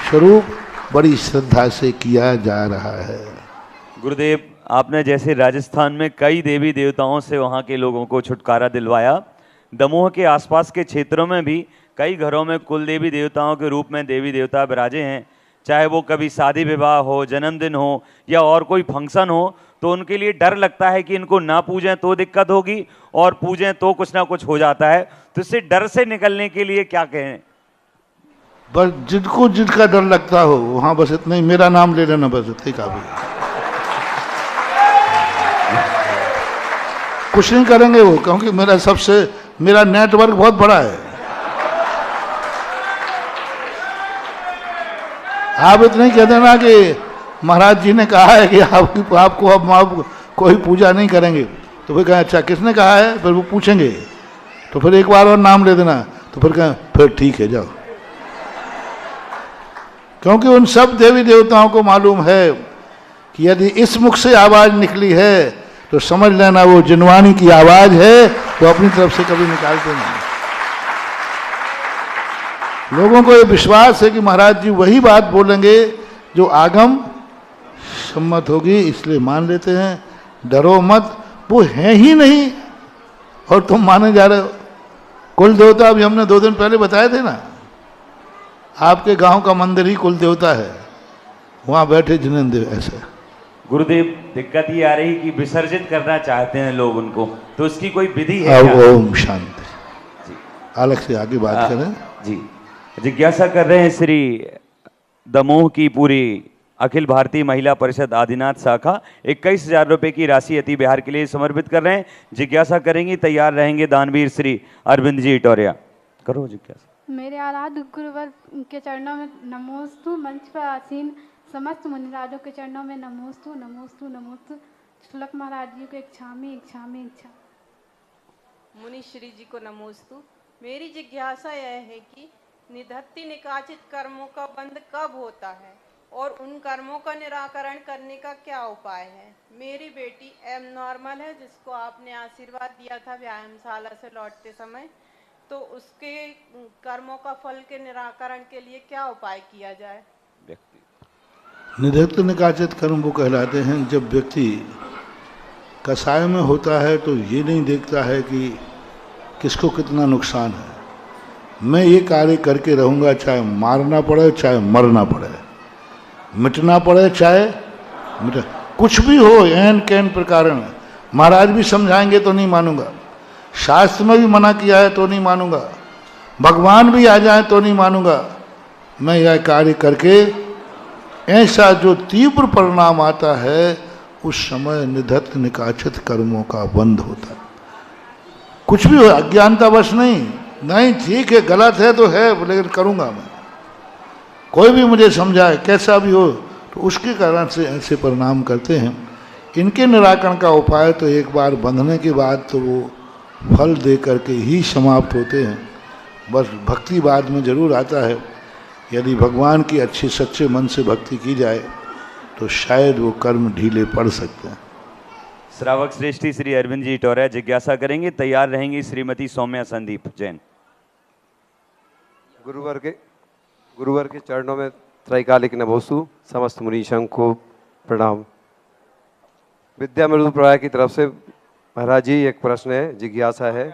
स्वरूप बड़ी श्रद्धा से किया जा रहा है। गुरुदेव, आपने जैसे राजस्थान में कई देवी देवताओं से वहाँ के लोगों को छुटकारा दिलवाया, दमोह के आसपास के क्षेत्रों में भी कई घरों में कुल देवी देवताओं के रूप में देवी देवता विराजे हैं। चाहे वो कभी शादी विवाह हो, जन्मदिन हो या और कोई फंक्शन हो, तो उनके लिए डर लगता है कि इनको ना पूजें तो दिक्कत होगी और पूजें तो कुछ ना कुछ हो जाता है। तो इससे डर से निकलने के लिए क्या कहें? बस जिनको जिनका डर लगता हो वहां बस इतना ही मेरा नाम ले लेना, बस इतना ही काफी। कुछ नहीं करेंगे वो, क्योंकि मेरा नेटवर्क बहुत बड़ा है। आप इतना ही कह देना कि महाराज जी ने कहा है कि आपको अब आप कोई पूजा नहीं करेंगे, तो फिर कहें अच्छा किसने कहा है, फिर वो पूछेंगे, तो फिर एक बार और नाम ले देना, तो फिर कहें फिर ठीक है जाओ। क्योंकि उन सब देवी देवताओं को मालूम है कि यदि इस मुख से आवाज निकली है तो समझ लेना वो जिनवानी की आवाज है, तो अपनी तरफ से कभी निकालते नहीं। लोगों को ये विश्वास है कि महाराज जी वही बात बोलेंगे जो आगम सम्मत होगी, इसलिए मान लेते हैं। डरो मत, वो है ही नहीं और तुम माने जा रहे हो। कुल देवता अभी हमने 2 दिन पहले बताए थे ना, आपके गांव का मंदिर ही कुल देवता है, वहां बैठे जिनेंद्र ऐसे। गुरुदेव, दिक्कत ये आ रही कि विसर्जित करना चाहते हैं लोग उनको, तो उसकी कोई विधि है अब क्या? ओम शांति। अलग से आगे बात करें जी। जिज्ञासा कर रहे हैं श्री दमोह की पूरी अखिल भारतीय महिला परिषद आदिनाथ शाखा 21,000 रुपए की राशि अति बिहार के लिए समर्पित कर रहे हैं। जिज्ञासा करेंगे, तैयार रहेंगे दानवीर श्री अरविंद जी इटोरिया। करो जिज्ञासा। मेरे आराध्य गुरुवर के चरणों में नमोस्तु। मंच पर आसीन समस्त मुनिराजों के चरणों में नमोस्तु नमोस्तु नमोस्तु। शुल्क महाराज जी को इच्छा मुनि श्री जी को नमोस्तु। मेरी जिज्ञासा यह है कि निधत्ति निकाचित कर्मों का बंध कब होता है और उन कर्मों का निराकरण करने का क्या उपाय है? मेरी बेटी एबनॉर्मल है, जिसको आपने आशीर्वाद दिया था व्यायामशाला से लौटते समय, तो उसके कर्मों का फल के निराकरण के लिए क्या उपाय किया जाए? निधत्त निकाचित कर्म वो कहलाते हैं जब व्यक्ति कसाय में होता है तो ये नहीं देखता है कि किसको कितना नुकसान है। मैं ये कार्य करके रहूँगा, चाहे मारना पड़े चाहे मरना पड़े, मिटना पड़े चाहे कुछ भी हो, एन कैन प्रकार। महाराज भी समझाएंगे तो नहीं मानूंगा, शास्त्र में भी मना किया है तो नहीं मानूंगा, भगवान भी आ जाए तो नहीं मानूंगा। मैं यह कार्य करके ऐसा जो तीव्र परिणाम आता है उस समय निधत्त निकाचित कर्मों का बंध होता है। कुछ भी हो, अज्ञानतावश नहीं ठीक है, गलत है तो है, लेकिन करूंगा मैं। कोई भी मुझे समझाए कैसा भी हो, तो उसके कारण से ऐसे परिणाम करते हैं। इनके निराकरण का उपाय तो एक बार बंधने के बाद तो वो फल दे करके ही समाप्त होते हैं। बस भक्ति बाद में जरूर आता है। यदि भगवान की अच्छे सच्चे मन से भक्ति की जाए तो शायद वो कर्म ढीले पड़ सकते हैं। श्रावक श्रेष्ठी श्री अरविंद जी इटोरिया जिज्ञासा करेंगे, तैयार रहेंगी श्रीमती सौम्या संदीप जैन। गुरुवर के चरणों में त्रैकालिक नमोस्तु। समस्त मुनीशं को प्रणाम। विद्या मृदु प्रवाह की तरफ से महाराज जी एक प्रश्न है, जिज्ञासा है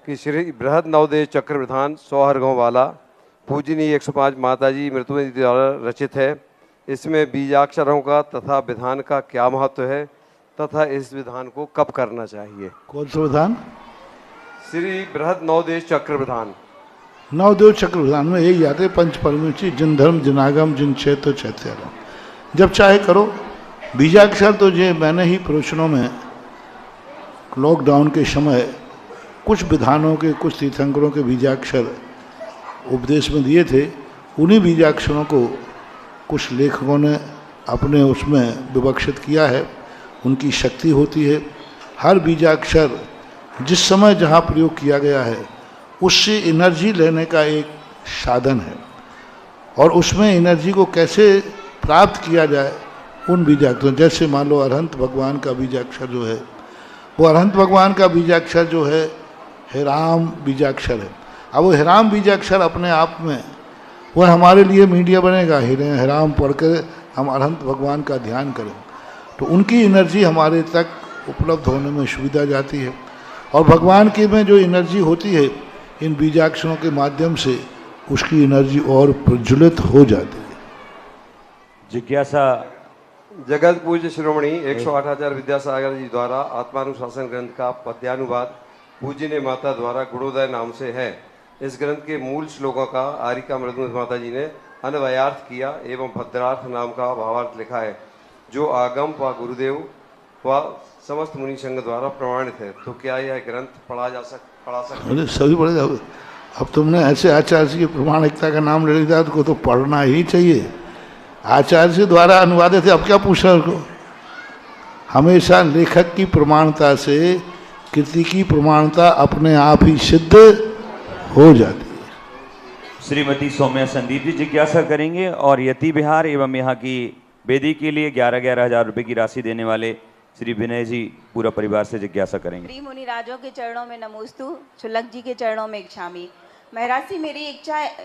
कि श्री बृहद नवदेश चक्र विधान सौहर गाँव वाला पूजनीय 105 माता जी मृत्युंजय द्वारा रचित है। इसमें बीजाक्षरों का तथा विधान का क्या महत्व है तथा इस विधान को कब करना चाहिए? कौन सा विधान? श्री बृहद नवदेश चक्र विधान। नवदेव चक्र विधान में यही आते पंच परमेष्ठी, जिन धर्म जिनागम जिन क्षेत्र चैत्यागम। जब चाहे करो। बीजाक्षर तो ये मैंने ही प्रवचनों में लॉकडाउन के समय कुछ विधानों के, कुछ तीर्थंकरों के बीजाक्षर उपदेश में दिए थे। उन्हीं बीजाक्षरों को कुछ लेखकों ने अपने उसमें विवक्षित किया है। उनकी शक्ति होती है। हर बीजाक्षर जिस समय जहाँ प्रयोग किया गया है उससे एनर्जी लेने का एक साधन है, और उसमें एनर्जी को कैसे प्राप्त किया जाए उन बीजाक्षर, जैसे मान लो अरहंत भगवान का बीजाक्षर जो है, वो अरहंत भगवान का बीजाक्षर जो है हेराम बीजाक्षर है। अब वो हेराम बीजाक्षर अपने आप में वह हमारे लिए मीडिया बनेगा, हेराम पढ़कर हम अरहंत भगवान का ध्यान करें तो उनकी एनर्जी हमारे तक उपलब्ध होने में सुविधा जाती है। और भगवान की में जो एनर्जी होती है इन बीजाक्षरों के माध्यम से उसकी एनर्जी और प्रज्वलित हो जाती है। जिज्ञासा जगत पूज्य श्रोमणी 108 आचार्य विद्यासागर जी द्वारा आत्मानुशासन ग्रंथ का पद्यानुवाद पूज्य माता द्वारा गुणोदय नाम से है। इस ग्रंथ के मूल श्लोकों का आरिका मृदुमती माता जी ने अन्वयार्थ किया एवं भद्रार्थ नाम का भावार्थ लिखा है, जो आगम व गुरुदेव व समस्त मुनि संघ द्वारा प्रमाणित है। तो क्या यह ग्रंथ पढ़ा सकता? अरे सभी पढ़े जाओ। अब तुमने ऐसे आचार्य जी की प्रमाणिकता का नाम ले लिया तो पढ़ना ही चाहिए। आचार्य जी द्वारा अनुवादित है, अब क्या पूछ रहे हो? हमेशा लेखक की प्रमाणता से कृति की प्रमाणता अपने आप ही सिद्ध हो जाती है। श्रीमती सौम्या संदीप जी जिज्ञासा करेंगे और यति विहार एवं यहाँ की वेदी के लिए 11,000 रुपए की राशि देने वाले श्री विनय जी पूरा परिवार से जिज्ञासा करेंगे। श्री मुनि राजों के चरणों में नमोस्तु, शुल्लक जी के चरणों में इच्छामि। महाराज जी,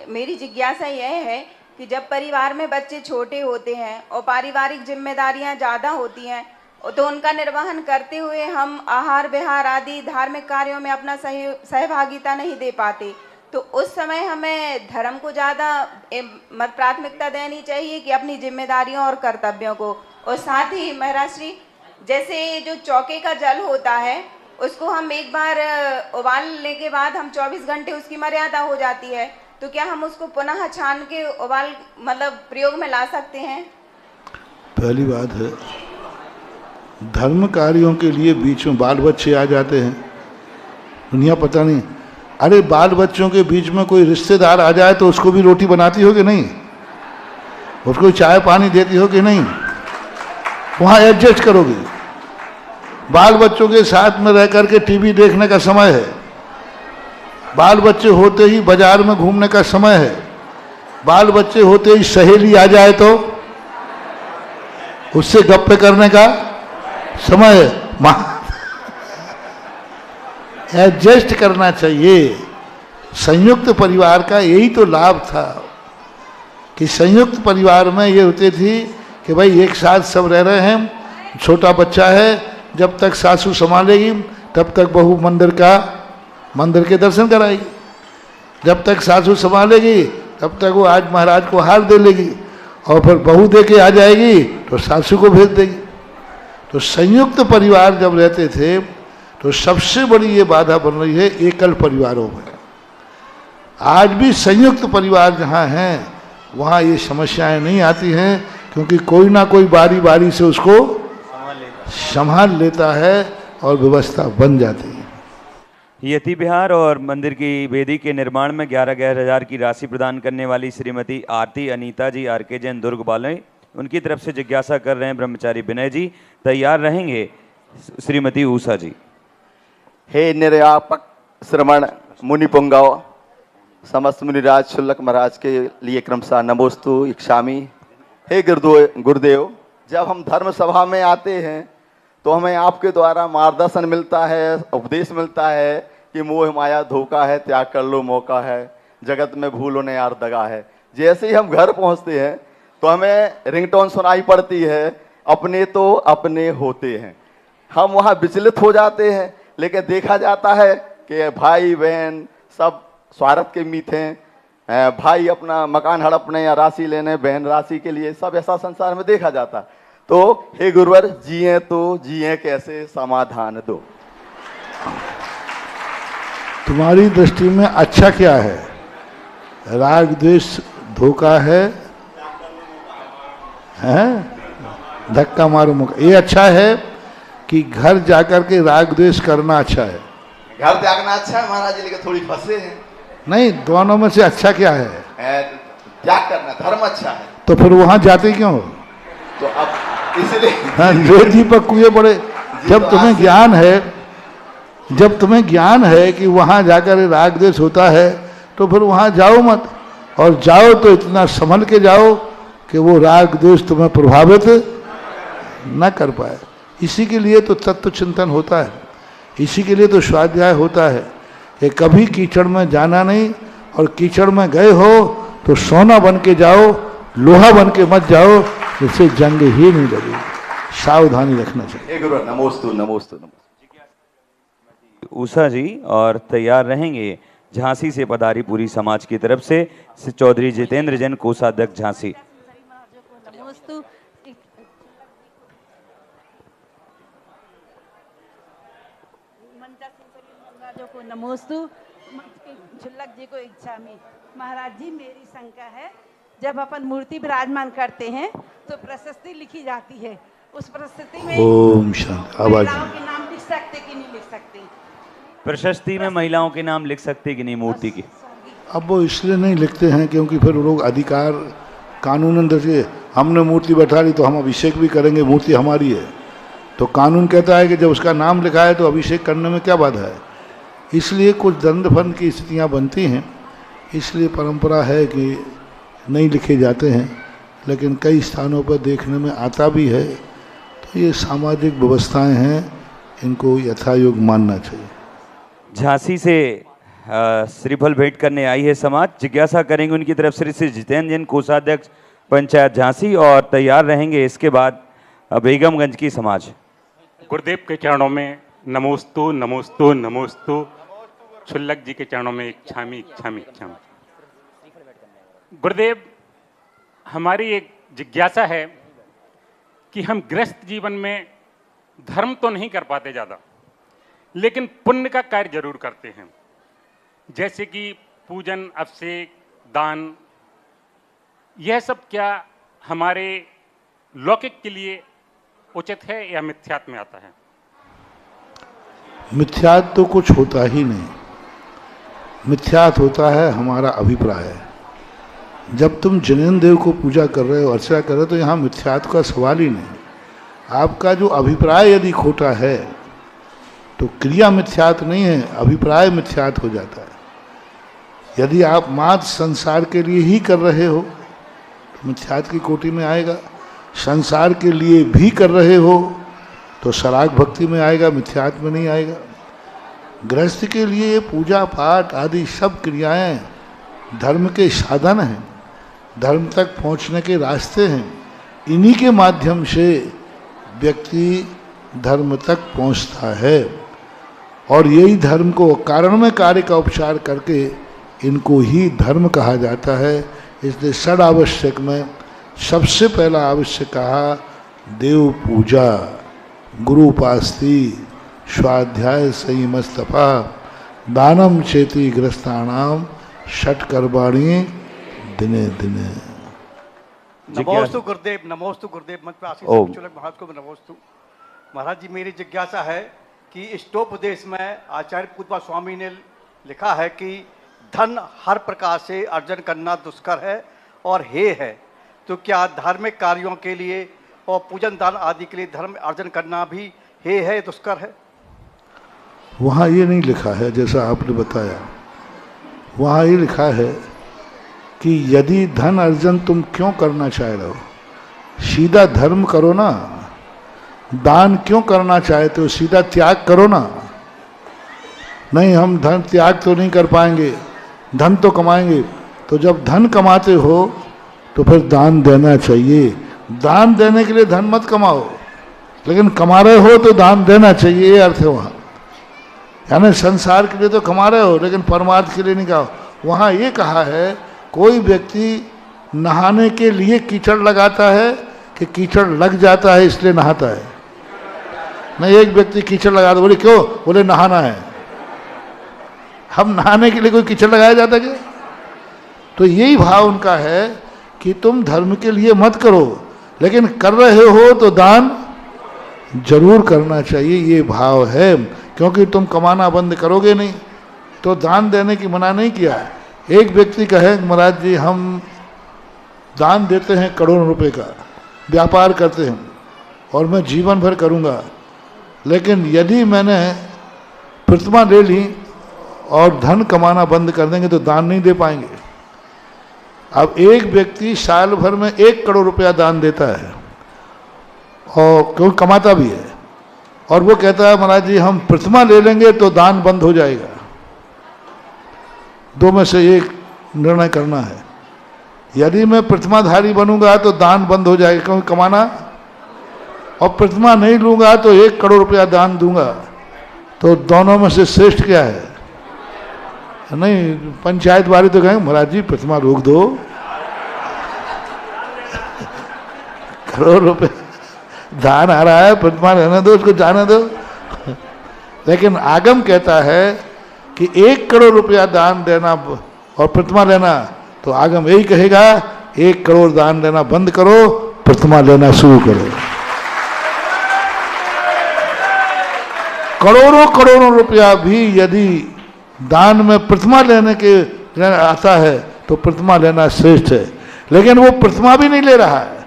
मेरी जिज्ञासा यह है कि जब परिवार में बच्चे छोटे होते हैं और पारिवारिक जिम्मेदारियां ज़्यादा होती हैं तो उनका निर्वहन करते हुए हम आहार विहार आदि धार्मिक कार्यों में अपना सहभागिता नहीं दे पाते, तो उस समय हमें धर्म को ज़्यादा प्राथमिकता देनी चाहिए कि अपनी जिम्मेदारियों और कर्तव्यों को। और साथ ही महाराज श्री, जैसे जो चौके का जल होता है उसको हम एक बार उबालने के बाद हम 24 घंटे उसकी मर्यादा हो जाती है, तो क्या हम उसको पुनः छान के उबाल प्रयोग में ला सकते हैं? पहली बात है, धर्म कार्यों के लिए बीच में बाल बच्चे आ जाते हैं, दुनिया पता नहीं। अरे बाल बच्चों के बीच में कोई रिश्तेदार आ जाए तो उसको भी रोटी बनाती हो कि नहीं? उसको चाय पानी देती हो कि नहीं? वहाँ एडजस्ट करोगे। बाल बच्चों के साथ में रह करके टीवी देखने का समय है, बाल बच्चे होते ही बाजार में घूमने का समय है, बाल बच्चे होते ही सहेली आ जाए तो उससे गप्पे करने का समय है। एडजस्ट करना चाहिए। संयुक्त परिवार का यही तो लाभ था कि संयुक्त परिवार में ये होती थी कि भाई एक साथ सब रह रहे हैं, छोटा बच्चा है, जब तक सासू संभालेगी तब तक बहू मंदिर के दर्शन कराएगी, जब तक सासू संभालेगी तब तक वो आज महाराज को हार दे लेगी, और फिर बहू दे के आ जाएगी तो सासू को भेज देगी। तो संयुक्त परिवार जब रहते थे तो सबसे बड़ी ये बाधा बन रही है एकल परिवारों में। आज भी संयुक्त परिवार जहाँ हैं वहाँ ये समस्याएं नहीं आती हैं, क्योंकि कोई ना कोई बारी बारी से उसको संभाल लेता है और व्यवस्था बन जाती है। यति विहार और मंदिर की वेदी के निर्माण में 11,000 की राशि प्रदान करने वाली श्रीमती आरती अनीता जी आर.के. जैन दुर्ग बालय, उनकी तरफ से जिज्ञासा कर रहे हैं ब्रह्मचारी विनय जी। तैयार रहेंगे श्रीमती ऊषा जी। हे निर्यापक श्रवण मुनि पुंगव, समस्त मुनिराज शुल्लक महाराज के लिए क्रमशः नमोस्तु इच्छामि। हे गुरुदेव, जब हम धर्म सभा में आते हैं तो हमें आपके द्वारा मार्गदर्शन मिलता है, उपदेश मिलता है कि मोह माया धोखा है, त्याग कर लो मौका है, जगत में भूलो ने यार दगा है। जैसे ही हम घर पहुंचते हैं तो हमें रिंगटोन सुनाई पड़ती है, अपने तो अपने होते हैं। हम वहाँ विचलित हो जाते हैं, लेकिन देखा जाता है कि भाई बहन सब स्वार्थ के मीत हैं। भाई अपना मकान हड़पने या राशि लेने, बहन राशि के लिए, सब ऐसा संसार में देखा जाता। तो हे गुरुवर, जिए तो जिए कैसे, समाधान दो। तुम्हारी दृष्टि में अच्छा क्या है? राग द्वेष धोखा है, धक्का मारो मौका, ये अच्छा है कि घर जाकर के राग द्वेष करना अच्छा है? घर त्यागना अच्छा है महाराज जी, लेकिन थोड़ी फंसे हैं। नहीं, दोनों में से अच्छा क्या है? त्याग करना, धर्म अच्छा है। तो फिर वहां जाते क्यों? तो अब इसलिए हाँ, जो दीपक कुएं बड़े, जब तुम्हें ज्ञान है, जब तुम्हें ज्ञान है कि वहां जाकर राग द्वेष होता है तो फिर वहां जाओ मत, और जाओ तो इतना संभल के जाओ कि वो राग द्वेष तुम्हें प्रभावित न कर पाए। इसी के लिए तो तत्व चिंतन होता है, इसी के लिए तो स्वाध्याय होता है कि कभी कीचड़ में जाना नहीं, और कीचड़ में गए हो तो सोना बन के जाओ, लोहा बन के मत जाओ, जिससे जंग ही नहीं लगेगी। सावधानी रखना चाहिए। नमोस्तु नमोस्तु नमोस्तु। उषा जी और तैयार रहेंगे झांसी से पधारी पूरी समाज की तरफ से चौधरी जितेंद्र जैन, कोषाध्यक्ष झांसी। नमोस्तु। को नमोस्तु। छुल्लक जी को इच्छा में। महाराज जी, मेरी शंका है, जब अपन मूर्ति विराजमान करते हैं तो प्रशस्ति लिखी जाती है, उस प्रशस्ति में ओम शांति आवाज महिलाओं के नाम लिख सकते कि नहीं लिख सकते? प्रशस्ति में महिलाओं के नाम लिख सकते कि नहीं मूर्ति की? अब वो इसलिए नहीं लिखते हैं क्योंकि फिर लोग अधिकार कानूनन दर्जे, हमने मूर्ति बैठा ली तो हम अभिषेक भी करेंगे, मूर्ति हमारी है, तो कानून कहता है कि जब उसका नाम लिखा है तो अभिषेक करने में क्या बाधा है। इसलिए कुछ दंडफन की स्थितियाँ बनती हैं, इसलिए परंपरा है कि नहीं लिखे जाते हैं, लेकिन कई स्थानों पर देखने में आता भी है। तो ये सामाजिक व्यवस्थाएं हैं, इनको यथायोग मानना चाहिए। झांसी से श्रीफल भेंट करने आई है समाज, जिज्ञासा करेंगे उनकी तरफ से श्री जितेंद्र जैन, कोषाध्यक्ष पंचायत झांसी, और तैयार रहेंगे इसके बाद बेगमगंज की समाज। गुरुदेव के चरणों में नमोस्तु नमोस्तु नमोस्तु। छुल्लक जी के चरणों में इच्छामी इच्छामी इच्छामी। गुरुदेव, हमारी एक जिज्ञासा है कि हम गृहस्थ जीवन में धर्म तो नहीं कर पाते ज़्यादा, लेकिन पुण्य का कार्य जरूर करते हैं, जैसे कि पूजन, अभिषेक, दान। यह सब क्या हमारे लौकिक के लिए उचित है या मिथ्यात्व में आता है? मिथ्यात्व तो कुछ होता ही नहीं, मिथ्यात्व होता है हमारा अभिप्राय। जब तुम जिनेन्द्र देव को पूजा कर रहे हो, अर्चना कर रहे हो, तो यहाँ मिथ्यात्व का सवाल ही नहीं। आपका जो अभिप्राय यदि खोटा है तो क्रिया मिथ्यात्व नहीं है, अभिप्राय मिथ्यात्व हो जाता है। यदि आप मात्र संसार के लिए ही कर रहे हो तो मिथ्यात्व की कोटि में आएगा, संसार के लिए भी कर रहे हो तो सराग भक्ति में आएगा, मिथ्यात्व में नहीं आएगा। गृहस्थ के लिए पूजा पाठ आदि सब क्रियाएं धर्म के साधन हैं, धर्म तक पहुंचने के रास्ते हैं। इन्हीं के माध्यम से व्यक्ति धर्म तक पहुंचता है, और यही धर्म को कारण में कार्य का उपचार करके इनको ही धर्म कहा जाता है। इसलिए षड आवश्यक में सबसे पहला आवश्यक कहा देव पूजा, गुरु उपास्ति, स्वाध्याय संयमस्तपा, दानम चेति ग्रस्तानाम, षट कर्माणि दिने दिने। नमोस्तु गुरुदेव, नमोस्तु गुरुदेव। मंच पर आशीष चुलक महाराज को नमोस्तु। महाराज जी, मेरी जिज्ञासा है कि इष्टोपदेश में आचार्य पूर्वा स्वामी ने लिखा है कि धन हर प्रकार से अर्जन करना दुष्कर है और हे है, तो क्या धार्मिक कार्यों के लिए और पूजन दान आदि के लिए धर्म अर्जन करना भी हे है, दुष्कर है? वहाँ ये नहीं लिखा है जैसा आपने बताया, वहाँ ये लिखा है कि यदि धन अर्जन तुम क्यों करना चाह रहे हो, सीधा धर्म करो ना। दान क्यों करना चाहते हो, सीधा त्याग करो ना। नहीं, हम धन त्याग तो नहीं कर पाएंगे, धन तो कमाएंगे। तो जब धन कमाते हो तो फिर दान देना चाहिए। दान देने के लिए धन मत कमाओ, लेकिन कमा रहे हो तो दान देना चाहिए, ये अर्थ है वहाँ। यानी संसार के लिए तो कमा रहे हो, लेकिन परमार्थ के लिए नहीं कहा। वहाँ ये कहा है कोई व्यक्ति नहाने के लिए कीचड़ लगाता है कि कीचड़ लग जाता है इसलिए नहाता है। नहीं, एक व्यक्ति कीचड़ लगा दो, बोले क्यों, बोले नहाना है। हम नहाने के लिए कोई कीचड़ लगाया जाता क्या? तो यही भाव उनका है कि तुम धर्म के लिए मत करो, लेकिन कर रहे हो तो दान जरूर करना चाहिए, ये भाव है। क्योंकि तुम कमाना बंद करोगे नहीं तो दान देने की मना नहीं किया। एक व्यक्ति कहे महाराज जी हम दान देते हैं करोड़ों रुपए का, व्यापार करते हैं और मैं जीवन भर करूंगा, लेकिन यदि मैंने प्रतिमा ले ली और धन कमाना बंद कर देंगे तो दान नहीं दे पाएंगे। अब एक व्यक्ति साल भर में 1 करोड़ रुपया दान देता है और क्योंकि कमाता भी है। और वो कहता है महाराज जी हम प्रतिमा ले लेंगे तो दान बंद हो जाएगा। दो में से एक निर्णय करना है। यदि मैं प्रतिमाधारी बनूंगा तो दान बंद हो जाएगा क्योंकि कमाना, और प्रतिमा नहीं लूंगा तो 1 करोड़ रुपया दान दूंगा। तो दोनों में से श्रेष्ठ क्या है? नहीं, पंचायत वाले तो कहेंगे महाराज जी प्रतिमा रोक दो, करोड़ रुपए दान आ रहा है, प्रतिमा रहने दो, उसको जाने दो। लेकिन आगम कहता है कि 1 करोड़ रुपया दान देना और प्रतिमा लेना, तो आगम यही कहेगा 1 करोड़ दान देना बंद करो, प्रतिमा लेना शुरू करो। करोड़ों करोड़ों रुपया भी यदि दान में प्रतिमा लेने के आता है तो प्रतिमा लेना श्रेष्ठ है। लेकिन वो प्रतिमा भी नहीं ले रहा है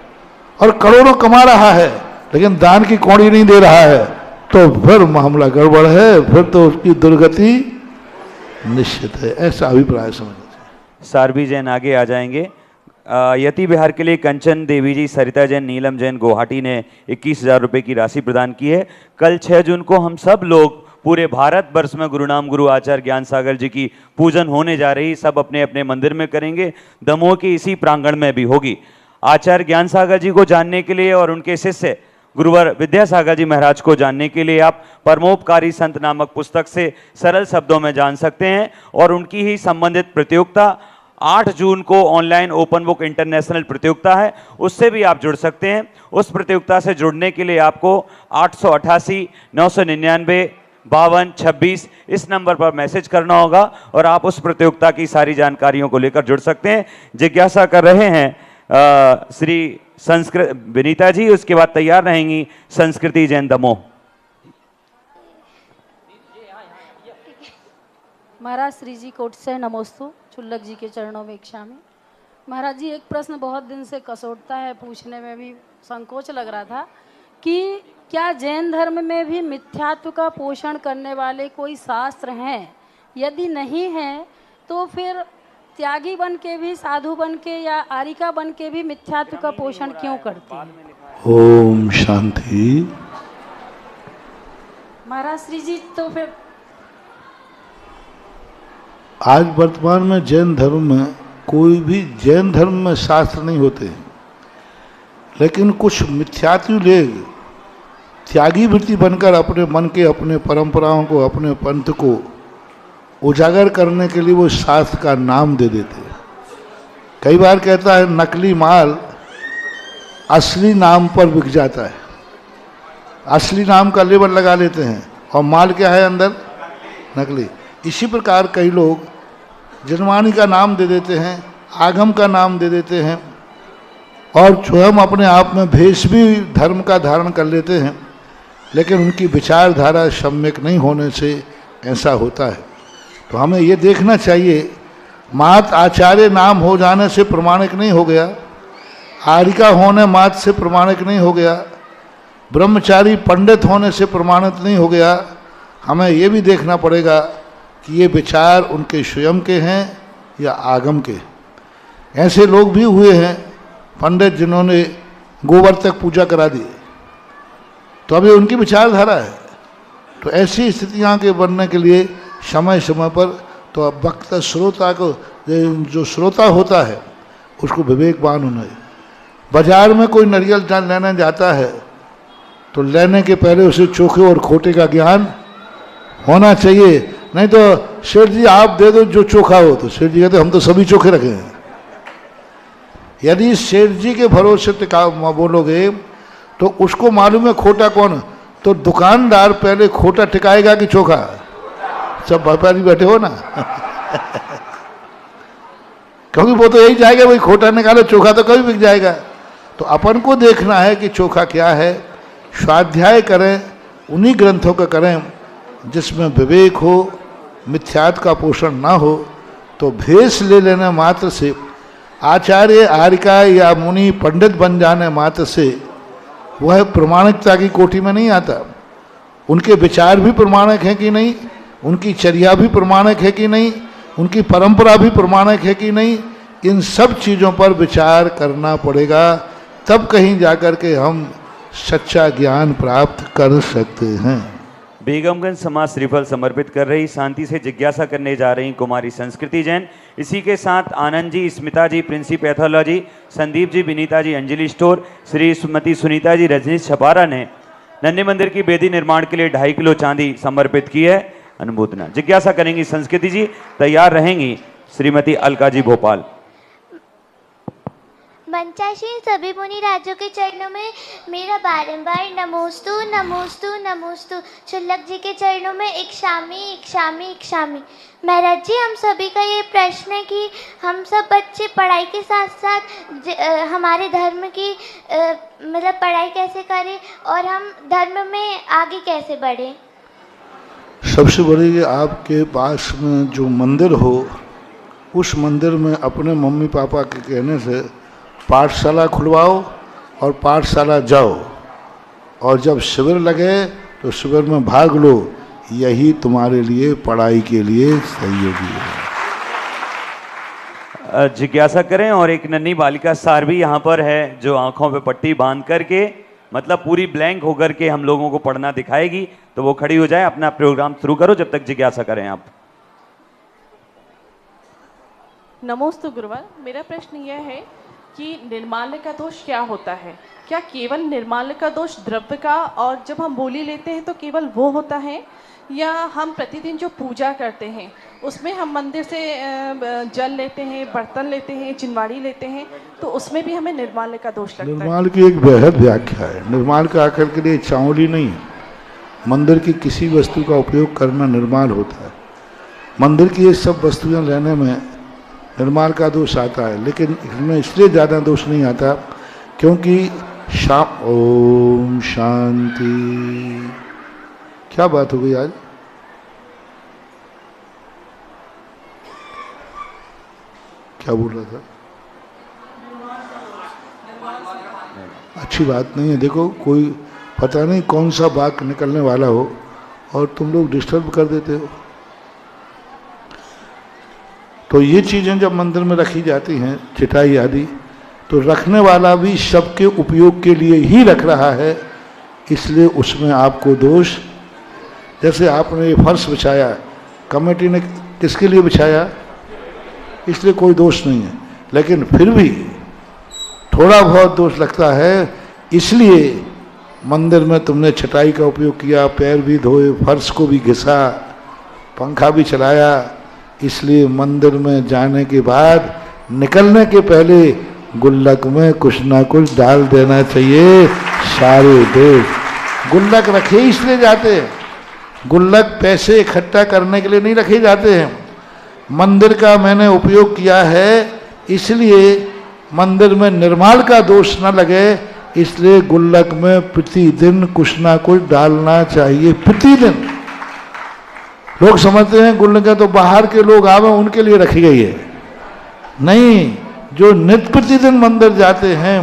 और करोड़ों कमा रहा है, लेकिन दान की कौड़ी नहीं दे रहा है, तो फिर मामला गड़बड़ है, फिर तो उसकी दुर्गति निश्चित है। ऐसा अभिप्राय समझ। सारभी जैन आगे आ जाएंगे। यति बिहार के लिए कंचन देवी जी, सरिता जैन, नीलम जैन गुवाहाटी ने 21,000 रुपये की राशि प्रदान की है। कल 6 जून को हम सब लोग पूरे भारत वर्ष में गुरु नाम गुरु आचार्य ज्ञान सागर जी की पूजन होने जा रही, सब अपने अपने मंदिर में करेंगे। दमोह के इसी प्रांगण में भी होगी। आचार्य ज्ञान सागर जी को जानने के लिए और उनके शिष्य गुरुवर विद्यासागर जी महाराज को जानने के लिए आप परमोपकारी संत नामक पुस्तक से सरल शब्दों में जान सकते हैं। और उनकी ही संबंधित प्रतियोगिता 8 जून को ऑनलाइन ओपन बुक इंटरनेशनल प्रतियोगिता है, उससे भी आप जुड़ सकते हैं। उस प्रतियोगिता से जुड़ने के लिए आपको 888 999 52 26 इस नंबर पर मैसेज करना होगा और आप उस प्रतियोगिता की सारी जानकारियों को लेकर जुड़ सकते हैं। जिज्ञासा कर रहे हैं श्री संस्कृत विनीता जी, उसके बाद तैयार रहेंगी संस्कृति जैन दमोह। महाराज श्री जी कोट से नमोस्तु, चुल्लक जी के चरणों में इच्छामी। महाराज जी एक प्रश्न बहुत दिन से कसोटता है, पूछने में भी संकोच लग रहा था कि क्या जैन धर्म में भी मिथ्यात्व का पोषण करने वाले कोई शास्त्र हैं? यदि नहीं हैं तो फिर त्यागी बन के भी, साधु बन के या आरिका बन के भी मिथ्यात्व का पोषण क्यों करते हैं? ओम शांति। महाराज श्री जी तो फिर आज वर्तमान में जैन धर्म में कोई भी जैन धर्म में शास्त्र नहीं होते, लेकिन कुछ मिथ्यात्वी लोग त्यागी वृत्ति बनकर अपने मन के, अपने परंपराओं को, अपने पंथ को उजागर करने के लिए वो शास्त्र का नाम दे देते हैं। कई बार कहता है नकली माल असली नाम पर बिक जाता है, असली नाम का लेबल लगा लेते हैं और माल क्या है अंदर? नकली। इसी प्रकार कई लोग जनवाणी का नाम दे देते हैं, आगम का नाम दे देते हैं और स्वयं अपने आप में भेष भी धर्म का धारण कर लेते हैं, लेकिन उनकी विचारधारा सम्यक नहीं होने से ऐसा होता है। तो हमें ये देखना चाहिए, मात आचार्य नाम हो जाने से प्रमाणिक नहीं हो गया, आरिका होने मात से प्रमाणिक नहीं हो गया, ब्रह्मचारी पंडित होने से प्रमाणित नहीं हो गया। हमें ये भी देखना पड़ेगा कि ये विचार उनके स्वयं के हैं या आगम के। ऐसे लोग भी हुए हैं पंडित जिन्होंने गोबर तक पूजा करा दी, तो अभी उनकी विचारधारा है। तो ऐसी स्थितियां के बनने के लिए समय समय पर तो वक्ता श्रोता को, जो श्रोता होता है उसको विवेकवान होना है। बाजार में कोई नारियल लेने जाता है तो लेने के पहले उसे चोखे और खोटे का ज्ञान होना चाहिए, नहीं तो शेठ जी आप दे दो जो चोखा हो, तो शेठ जी कहते हम तो सभी चोखे रखे हैं। यदि शेठ जी के भरोसे टिका बोलोगे तो उसको मालूम है खोटा कौन, तो दुकानदार पहले खोटा टिकाएगा कि चोखा? सब व्यापारी बैठे हो ना क्योंकि वो तो यही जाएगा भाई खोटा निकालो, चोखा तो कभी बिक जाएगा। तो अपन को देखना है कि चोखा क्या है। स्वाध्याय करें, उन्हीं ग्रंथों का करें जिसमें विवेक हो, मिथ्यात्व का पोषण ना हो। तो भेष ले लेने मात्र से, आचार्य आरिका या मुनि पंडित बन जाने मात्र से वह प्रमाणिकता की कोटि में नहीं आता। उनके विचार भी प्रमाणिक हैं कि नहीं, उनकी चर्या भी प्रमाणिक है कि नहीं, उनकी परंपरा भी प्रमाणिक है कि नहीं, इन सब चीज़ों पर विचार करना पड़ेगा। तब कहीं जाकर के हम सच्चा ज्ञान प्राप्त कर सकते हैं। बेगमगंज समाज श्रीफल समर्पित कर रही, शांति से जिज्ञासा करने जा रही कुमारी संस्कृति जैन। इसी के साथ आनंद जी, स्मिता जी, प्रिंसी पैथोलॉजी, संदीप जी, विनीता जी, अंजलि स्टोर, श्री सुमति सुनीता जी, रजनीश छपारा ने नन्हे मंदिर की बेदी निर्माण के लिए 2.5 किलो चांदी समर्पित की है। अनुमोदना जिज्ञासा करेंगी संस्कृति जी, तैयार रहेंगी श्रीमती अलका जी भोपाल। मंचासीन सभी मुनि राजों के चरणों में मेरा बारंबार नमोस्तु नमोस्तु नमोस्तु। शुल्लक जी के चरणों में इक्षामी इक्षामी इक्षामी। महाराज जी, हम सभी का ये प्रश्न है कि हम सब बच्चे पढ़ाई के साथ साथ हमारे धर्म की मतलब पढ़ाई कैसे करें और हम धर्म में आगे कैसे बढ़ें। सबसे बड़ी, आपके पास में जो मंदिर हो उस मंदिर में अपने मम्मी पापा के कहने से पाठशाला खुलवाओ और पाठशाला जाओ, और जब शिविर लगे तो शिविर में भाग लो। यही तुम्हारे लिए पढ़ाई के लिए सहयोगी है। जिज्ञासा करें। और एक नन्ही बालिका सारवी यहाँ पर है जो आंखों पे पट्टी बांध करके मतलब पूरी ब्लैंक होकर के हम लोगों को पढ़ना दिखाएगी, तो वो खड़ी हो जाए, अपना प्रोग्राम शुरू करो जब तक जिज्ञासा करें आप। नमोस्तु गुरुवर, मेरा प्रश्न यह है कि निर्माल्य का दोष क्या होता है? क्या केवल निर्माल्य का दोष द्रव्य का, और जब हम बोली लेते हैं तो केवल वो होता है, या हम प्रतिदिन जो पूजा करते हैं उसमें हम मंदिर से जल लेते हैं, बर्तन लेते हैं, चिनवाड़ी लेते हैं, तो उसमें भी हमें निर्माल्य का दोष लगता है? निर्माल की एक बेहद व्याख्या है। निर्माल का आकर के लिए चावली नहीं है। मंदिर की किसी वस्तु का उपयोग करना निर्माल होता है। मंदिर की ये सब वस्तुएं लेने में निर्माल का दोष आता है, लेकिन इसमें इसलिए ज़्यादा दोष नहीं आता क्योंकि ओम शांति। क्या बात हो गई आज? क्या बोल रहा था? अच्छी बात नहीं है। देखो, कोई पता नहीं कौन सा वाक्य निकलने वाला हो और तुम लोग डिस्टर्ब कर देते हो। तो ये चीज़ें जब मंदिर में रखी जाती हैं, चिटाई आदि, तो रखने वाला भी सबके उपयोग के लिए ही रख रहा है, इसलिए उसमें आपको दोष। जैसे आपने ये फर्श बिछाया, कमेटी ने किसके लिए बिछाया? इसलिए कोई दोष नहीं है, लेकिन फिर भी थोड़ा बहुत दोष लगता है। इसलिए मंदिर में तुमने छटाई का उपयोग किया, पैर भी धोए, फर्श को भी घिसा, पंखा भी चलाया, इसलिए मंदिर में जाने के बाद निकलने के पहले गुल्लक में कुछ ना कुछ डाल देना चाहिए। सारे दोष गुल्लक रखे इसलिए जाते हैं, गुल्लक पैसे इकट्ठा करने के लिए नहीं रखे जाते हैं। मंदिर का मैंने उपयोग किया है, इसलिए मंदिर में निर्माल का दोष न लगे, इसलिए गुल्लक में प्रतिदिन कुछ ना कुछ डालना चाहिए। प्रतिदिन लोग समझते हैं गुल्लक तो बाहर के लोग आवे उनके लिए रखी गई है। नहीं, जो नित्य प्रतिदिन मंदिर जाते हैं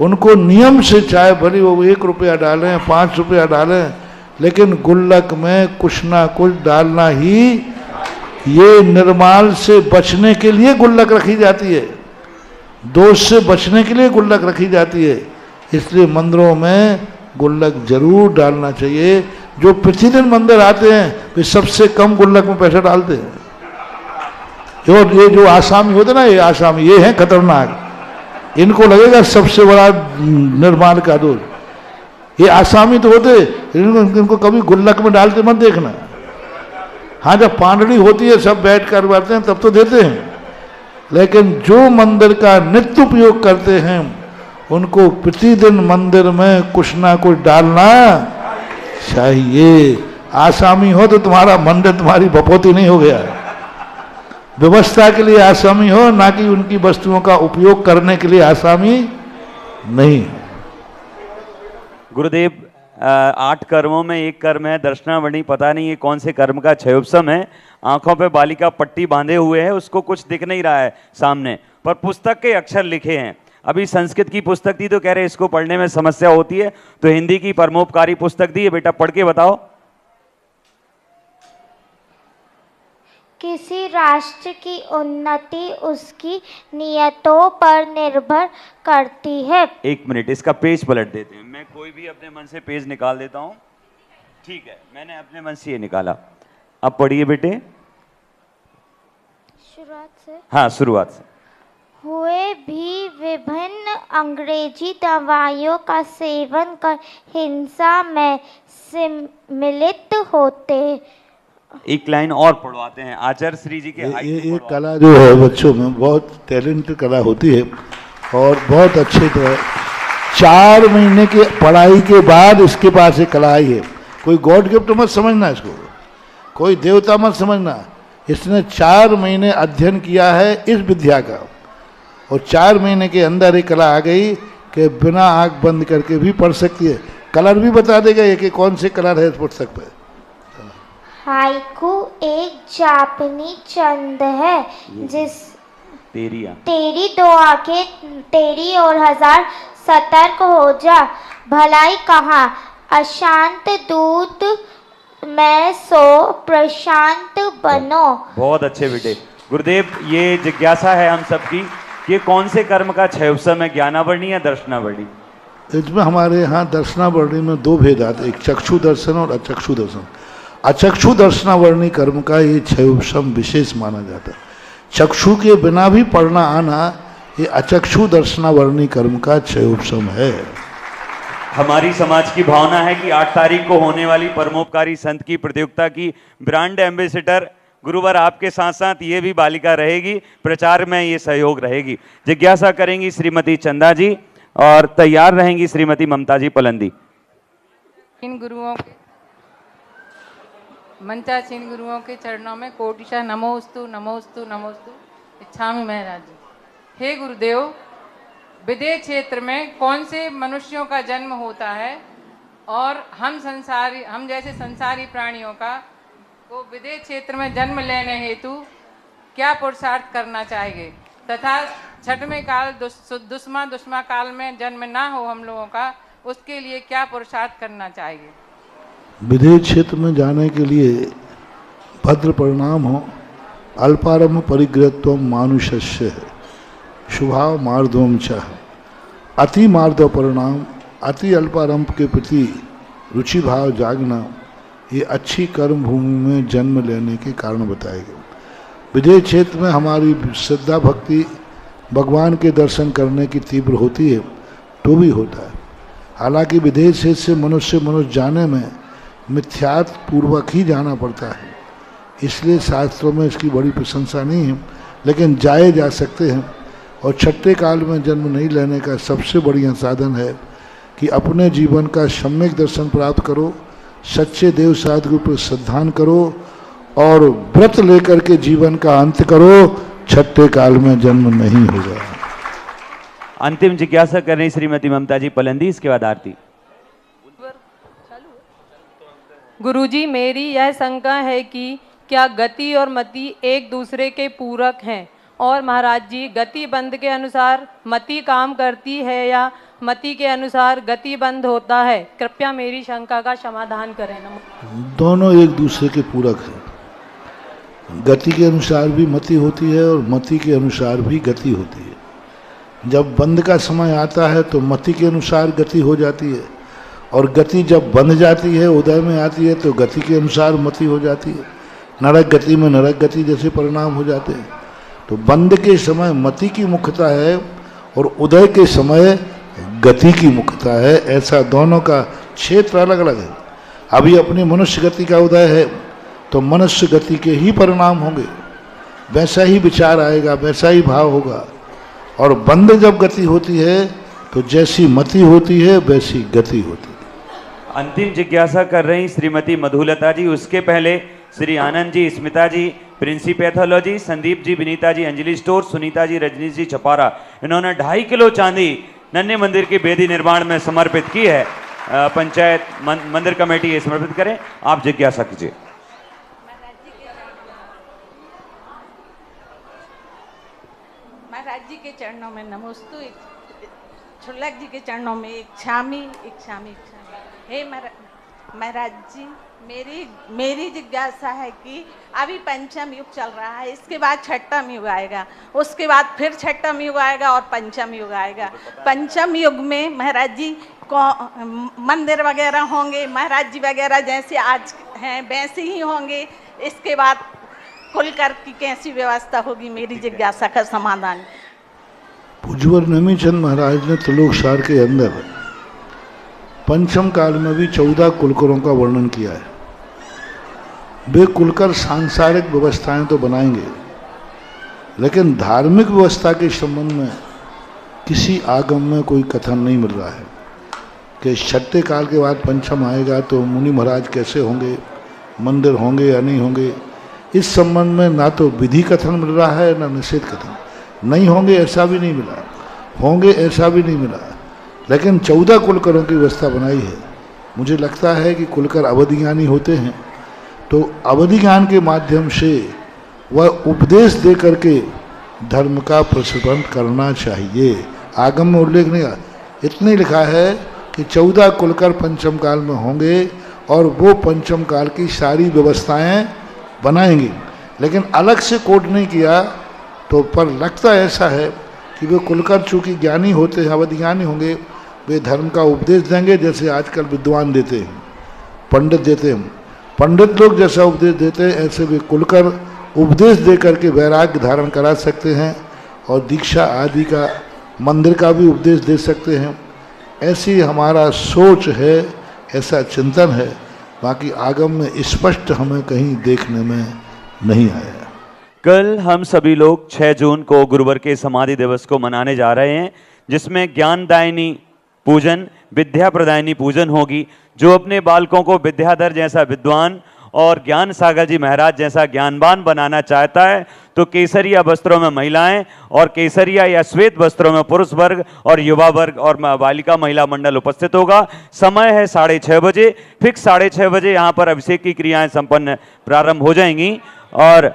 उनको नियम से, चाहे भली वो 1 रुपया डालें, 5 रुपया डालें, लेकिन गुल्लक में कुछ ना कुछ डालना ही। ये निर्माल से बचने के लिए गुल्लक रखी जाती है, दोष से बचने के लिए गुल्लक रखी जाती है, इसलिए मंदिरों में गुल्लक जरूर डालना चाहिए। जो प्रतिदिन मंदिर आते हैं वे सबसे कम गुल्लक में पैसा डालते हैं। ये जो आसामी होते ना, ये आसामी ये हैं खतरनाक, इनको लगेगा सबसे बड़ा निर्माल का दोष। ये आसामी तो होते, इनको कभी गुल्लक में डालते मत देखना। हाँ, जब पांडड़ी होती है सब बैठ कर बैठते हैं तब तो देते हैं, लेकिन जो मंदिर का नित्य उपयोग करते हैं उनको प्रतिदिन मंदिर में कुछ ना कुछ डालना चाहिए। आसामी हो तो तुम्हारा मंदिर तुम्हारी भपौती नहीं हो गया। व्यवस्था के लिए आसामी हो, ना कि उनकी वस्तुओं का उपयोग करने के लिए आसामी नहीं। गुरुदेव, 8 कर्मों में एक कर्म है दर्शनावणी, पता नहीं ये कौन से कर्म का क्षयोपसम है। आंखों पे बालिका पट्टी बांधे हुए है, उसको कुछ दिख नहीं रहा है सामने, पर पुस्तक के अक्षर लिखे हैं। अभी संस्कृत की पुस्तक थी तो कह रहे इसको पढ़ने में समस्या होती है, तो हिंदी की परमोपकारी पुस्तक दी है, बेटा पढ़ के बताओ। किसी राष्ट्र की उन्नति उसकी नियतों पर निर्भर करती है। 1 मिनट, इसका पेज पलट देते हैं। मैं कोई भी अपने मन से पेज निकाल देता हूँ। ठीक है, मैंने अपने मन से ये निकाला। अब पढ़िए बेटे। शुरुआत से। हाँ, शुरुआत से। हुए भी विभिन्न अंग्रेजी दवाइयों का सेवन कर हिंसा में सम्मिलित होते। एक लाइन और पढ़वाते हैं आचार्य श्री जी के। ये कला जो है बच्चों में बहुत टैलेंट कला होती है और बहुत अच्छे तरह 4 महीने की पढ़ाई के बाद इसके पास एक कला आई है। कोई गॉड गिफ्ट मत समझना इसको, कोई देवता मत समझना। इसने 4 महीने अध्ययन किया है इस विद्या का और 4 महीने के अंदर एक कला आ गई कि बिना आंख बंद करके भी पढ़ सकती है। कलर भी बता देगा ये कि कौन से कलर है पुस्तक पे। हाइकू एक जापानी छंद है जिस तेरी 2 आंखें तेरी और 1000 सतर्क हो जा, भलाई कहाँ अशांत दूत मैं सो प्रशांत बनो। बहुत अच्छे बेटे। गुरुदेव, ये जिज्ञासा है हम सबकी कि कौन से कर्म का क्षयोपम है, ज्ञानावर्णी या दर्शनावर्णी? इसमें हमारे यहाँ दर्शनावर्णी में 2 भेद आते हैं, एक चक्षु दर्शन और अचक्षु दर्शन। अचक्षु दर्शनावर्णी कर्म का ये क्षयोपम विशेष माना जाता है। चक्षु के बिना भी पढ़ना आना ये अचक्षु दर्शनावर्णी कर्म का क्षयोपम है। हमारी समाज की भावना है कि 8 तारीख को होने वाली परमोपकारी संत की प्रतियोगिता की ब्रांड एम्बेसडर गुरुवर आपके साथ साथ ये भी बालिका रहेगी, प्रचार में ये सहयोग रहेगी। जिज्ञासा करेंगी श्रीमती चंदा जी और तैयार रहेंगी श्रीमती ममता जी पलंदी। इन गुरुओं के मंचासीन गुरुओं के चरणों में कोटिशा नमोस्तु नमोस्तु नमोस्तु इच्छामि महाराज जी। हे गुरुदेव, विदेह क्षेत्र में कौन से मनुष्यों का जन्म होता है और हम जैसे संसारी प्राणियों का को विदेह क्षेत्र में जन्म लेने हेतु क्या पुरुषार्थ करना चाहिए तथा छठवें काल दुष्मा काल में जन्म ना हो हम लोगों का, उसके लिए क्या पुरुषार्थ करना चाहिए? विदेह क्षेत्र में जाने के लिए भद्र परिणाम हो, अल्पारम्भ परिग्रहत्वम मानुषस्य शुभाव मार्दवम च, अति मार्दव परिणाम अति अल्पारंभ के प्रति रुचि भाव जागना, ये अच्छी कर्म भूमि में जन्म लेने के कारण बताए गए। विदेह क्षेत्र में हमारी श्रद्धा भक्ति भगवान के दर्शन करने की तीव्र होती है तो भी होता है। हालांकि विदेह क्षेत्र से मनुष्य जाने में मिथ्यात्व पूर्वक ही जाना पड़ता है, इसलिए शास्त्रों में इसकी बड़ी प्रशंसा नहीं है, लेकिन जाए जा सकते हैं। और छठे काल में जन्म नहीं लेने का सबसे बढ़िया साधन है कि अपने जीवन का सम्यक दर्शन प्राप्त करो, सच्चे देव साधु पर श्रद्धान करो और व्रत लेकर के जीवन का अंत करो, छठे काल में जन्म नहीं होगा। अंतिम जिज्ञासा कर रही श्रीमती ममता जी पलंदी, इसके बाद आरती। गुरुजी, मेरी यह शंका है कि क्या गति और मति एक दूसरे के पूरक हैं और महाराज जी गति बंद के अनुसार मति काम करती है या मति के अनुसार गति बंद होता है? कृपया मेरी शंका का समाधान करें। दोनों एक दूसरे के पूरक हैं। गति के अनुसार भी मति होती है और मति के अनुसार भी गति होती है। जब बंद का समय आता है तो मति के अनुसार गति हो जाती है और गति जब बंध जाती है, उदय में आती है, तो गति के अनुसार मति हो जाती है। नरक गति में नरक गति जैसे परिणाम हो जाते हैं। तो बंद के समय मति की मुख्यता है और उदय के समय गति की मुख्यता है। ऐसा दोनों का क्षेत्र अलग अलग है। अभी अपनी मनुष्य गति का उदय है तो मनुष्य गति के ही परिणाम होंगे, वैसा ही विचार आएगा, वैसा ही भाव होगा। और बंद जब गति होती है तो जैसी मति होती है वैसी गति होती है। अंतिम जिज्ञासा कर रही श्रीमती मधुलता जी, उसके पहले श्री आनंद जी, स्मिता जी, प्रिंसी पैथोलॉजी, संदीप जी, विनीता जी, अंजलि स्टोर, सुनीता जी, रजनीश जी छपारा, इन्होंने 2.5 किलो चांदी नन्हे मंदिर की बेदी निर्माण में समर्पित की है। पंचायत मंदिर कमेटी ये समर्पित करें। आप जिज्ञासा कीजिए। महाराज जी के चरणों में नमोस्तु, छुल्लक जी के चरणों में इच्छामि इच्छामि इच्छामि। हे महाराज जी, मेरी जिज्ञासा है कि अभी पंचम युग चल रहा है, इसके बाद छठम युग आएगा, उसके बाद फिर छठम युग आएगा और पंचम युग आएगा। पंचम युग में महाराज जी को मंदिर वगैरह होंगे, महाराज जी वगैरह जैसे आज हैं वैसे ही होंगे। इसके बाद खुलकर की कैसी व्यवस्था होगी, मेरी जिज्ञासा का समाधान। पूज्यवर नेमीचंद महाराज ने त्रिलोकसार के अंदर पंचम काल में भी 14 कुलकरों का वर्णन किया है। वे कुलकर सांसारिक व्यवस्थाएं तो बनाएंगे, लेकिन धार्मिक व्यवस्था के संबंध में किसी आगम में कोई कथन नहीं मिल रहा है कि छठे काल के बाद पंचम आएगा तो मुनि महाराज कैसे होंगे, मंदिर होंगे या नहीं होंगे। इस संबंध में ना तो विधि कथन मिल रहा है ना निषेध कथन। नहीं होंगे ऐसा भी नहीं मिला, होंगे ऐसा भी नहीं मिला, लेकिन 14 कुलकरों की व्यवस्था बनाई है। मुझे लगता है कि कुलकर अवधि ज्ञानी होते हैं, तो अवधि ज्ञान के माध्यम से वह उपदेश दे करके धर्म का प्रचलन करना चाहिए। आगम में उल्लेख नहीं, इतने लिखा है कि 14 कुलकर पंचम काल में होंगे और वो पंचम काल की सारी व्यवस्थाएं बनाएंगे, लेकिन अलग से कोट नहीं किया। तो पर लगता ऐसा है कि वे कुलकर चूँकि ज्ञानी होते हैं, अवधि ज्ञानी होंगे, वे धर्म का उपदेश देंगे जैसे आजकल विद्वान देते हैं, पंडित देते हैं। पंडित लोग जैसा उपदेश देते हैं ऐसे वे कुलकर उपदेश दे करके वैराग्य धारण करा सकते हैं और दीक्षा आदि का, मंदिर का भी उपदेश दे सकते हैं। ऐसी हमारा सोच है, ऐसा चिंतन है। बाकी आगम में स्पष्ट हमें कहीं देखने में नहीं आया। कल हम सभी लोग 6 जून को गुरुवर के समाधि दिवस को मनाने जा रहे हैं, जिसमें ज्ञानदायिनी पूजन, विद्या प्रदायिनी पूजन होगी। जो अपने बालकों को विद्याधर जैसा विद्वान और ज्ञान सागर जी महाराज जैसा ज्ञानवान बनाना चाहता है, तो केसरिया वस्त्रों में महिलाएं और केसरिया या श्वेत वस्त्रों में पुरुष वर्ग और युवा वर्ग और बालिका महिला मंडल उपस्थित होगा। समय है 6:30 बजे। फिक्स 6:30 बजे यहाँ पर अभिषेक की क्रियाएं संपन्न प्रारंभ हो जाएंगी। और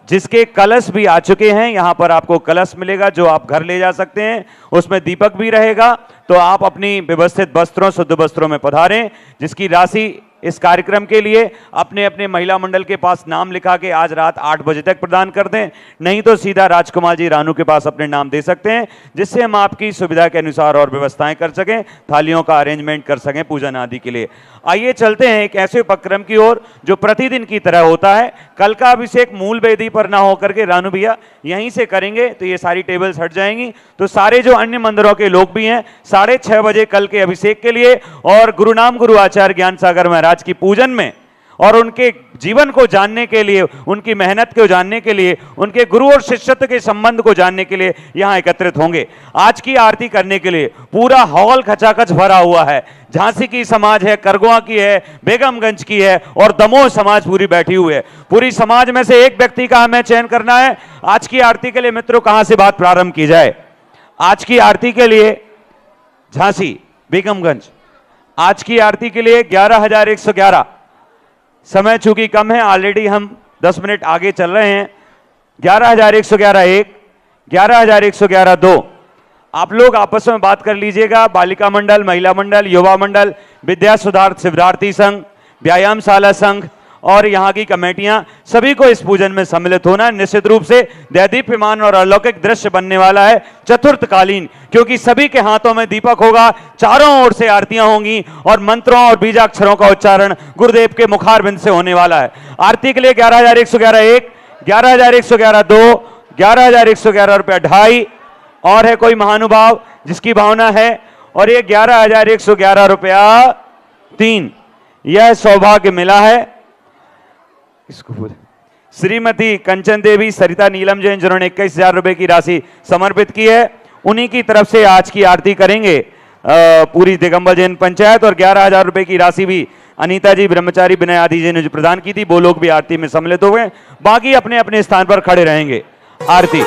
जिसके कलश भी आ चुके हैं, यहाँ पर आपको कलश मिलेगा जो आप घर ले जा सकते हैं। उसमें दीपक भी रहेगा, तो आप अपनी व्यवस्थित वस्त्रों, शुद्ध वस्त्रों में पधारें। जिसकी राशि इस कार्यक्रम के लिए अपने अपने महिला मंडल के पास नाम लिखा के आज रात 8 बजे तक प्रदान कर दें, नहीं तो सीधा राजकुमार जी रानू के पास अपने नाम दे सकते हैं, जिससे हम आपकी सुविधा के अनुसार और व्यवस्थाएं कर सकें, थालियों का अरेंजमेंट कर सकें पूजन आदि के लिए। आइए चलते हैं एक ऐसे उपक्रम की ओर जो प्रतिदिन की तरह होता है। कल का अभिषेक मूल वेदी पर ना होकर के रानू भैया यहीं से करेंगे, तो ये सारी टेबल्स हट जाएंगी। तो सारे जो अन्य मंदिरों के लोग भी हैं 6:30 बजे कल के अभिषेक के लिए और गुरुनाम गुरु आचार्य ज्ञान सागर महाराज की पूजन में और उनके जीवन को जानने के लिए, उनकी मेहनत को जानने के लिए, उनके गुरु और शिष्यत्व के संबंध को जानने के लिए यहां एकत्रित होंगे। आज की आरती करने के लिए पूरा हॉल खचाखच भरा हुआ है। झांसी की समाज है, करगवा की है, बेगमगंज की है और दमोह समाज पूरी बैठी हुई है। पूरी समाज में से एक व्यक्ति का हमें चयन करना है। आज की आरती के लिए मित्रों कहां से बात प्रारंभ की जाए? आज की आरती के लिए झांसी, बेगमगंज, आज की आरती के लिए 11,111। समय चूंकि कम है, ऑलरेडी हम 10 मिनट आगे चल रहे हैं। 11,111 1, 11,111 2। आप लोग आपस में बात कर लीजिएगा। बालिका मंडल, महिला मंडल, युवा मंडल, विद्या सुधार सिद्धार्थी संघ, व्यायामशाला संघ और यहाँ की कमेटियां, सभी को इस पूजन में सम्मिलित होना है। निश्चित रूप से दैदीप्यमान और अलौकिक दृश्य बनने वाला है चतुर्थकालीन, क्योंकि सभी के हाथों में दीपक होगा, चारों ओर से आरतियां होंगी और मंत्रों और बीजाक्षरों का उच्चारण गुरुदेव के मुखारबिंद से होने वाला है। आरती के लिए 11,111 1, 11,111 2, 11,111 रुपया 2.5 और है कोई महानुभाव जिसकी भावना है, और ये 11,111 रुपया 3। यह सौभाग्य मिला है इसको बोले श्रीमती कंचन देवी, सरिता नीलम जैन, जिन्होंने 21,000 रुपए की राशि समर्पित की है। उन्हीं की तरफ से आज की आरती करेंगे पूरी दिगंबर जैन पंचायत। और 11,000 रुपए की राशि भी अनीता जी, ब्रह्मचारी विनय आदि जी ने जो प्रदान की थी, वो लोग भी आरती में सम्मिलित हो गए। बाकी अपने अपने स्थान पर खड़े रहेंगे। आरती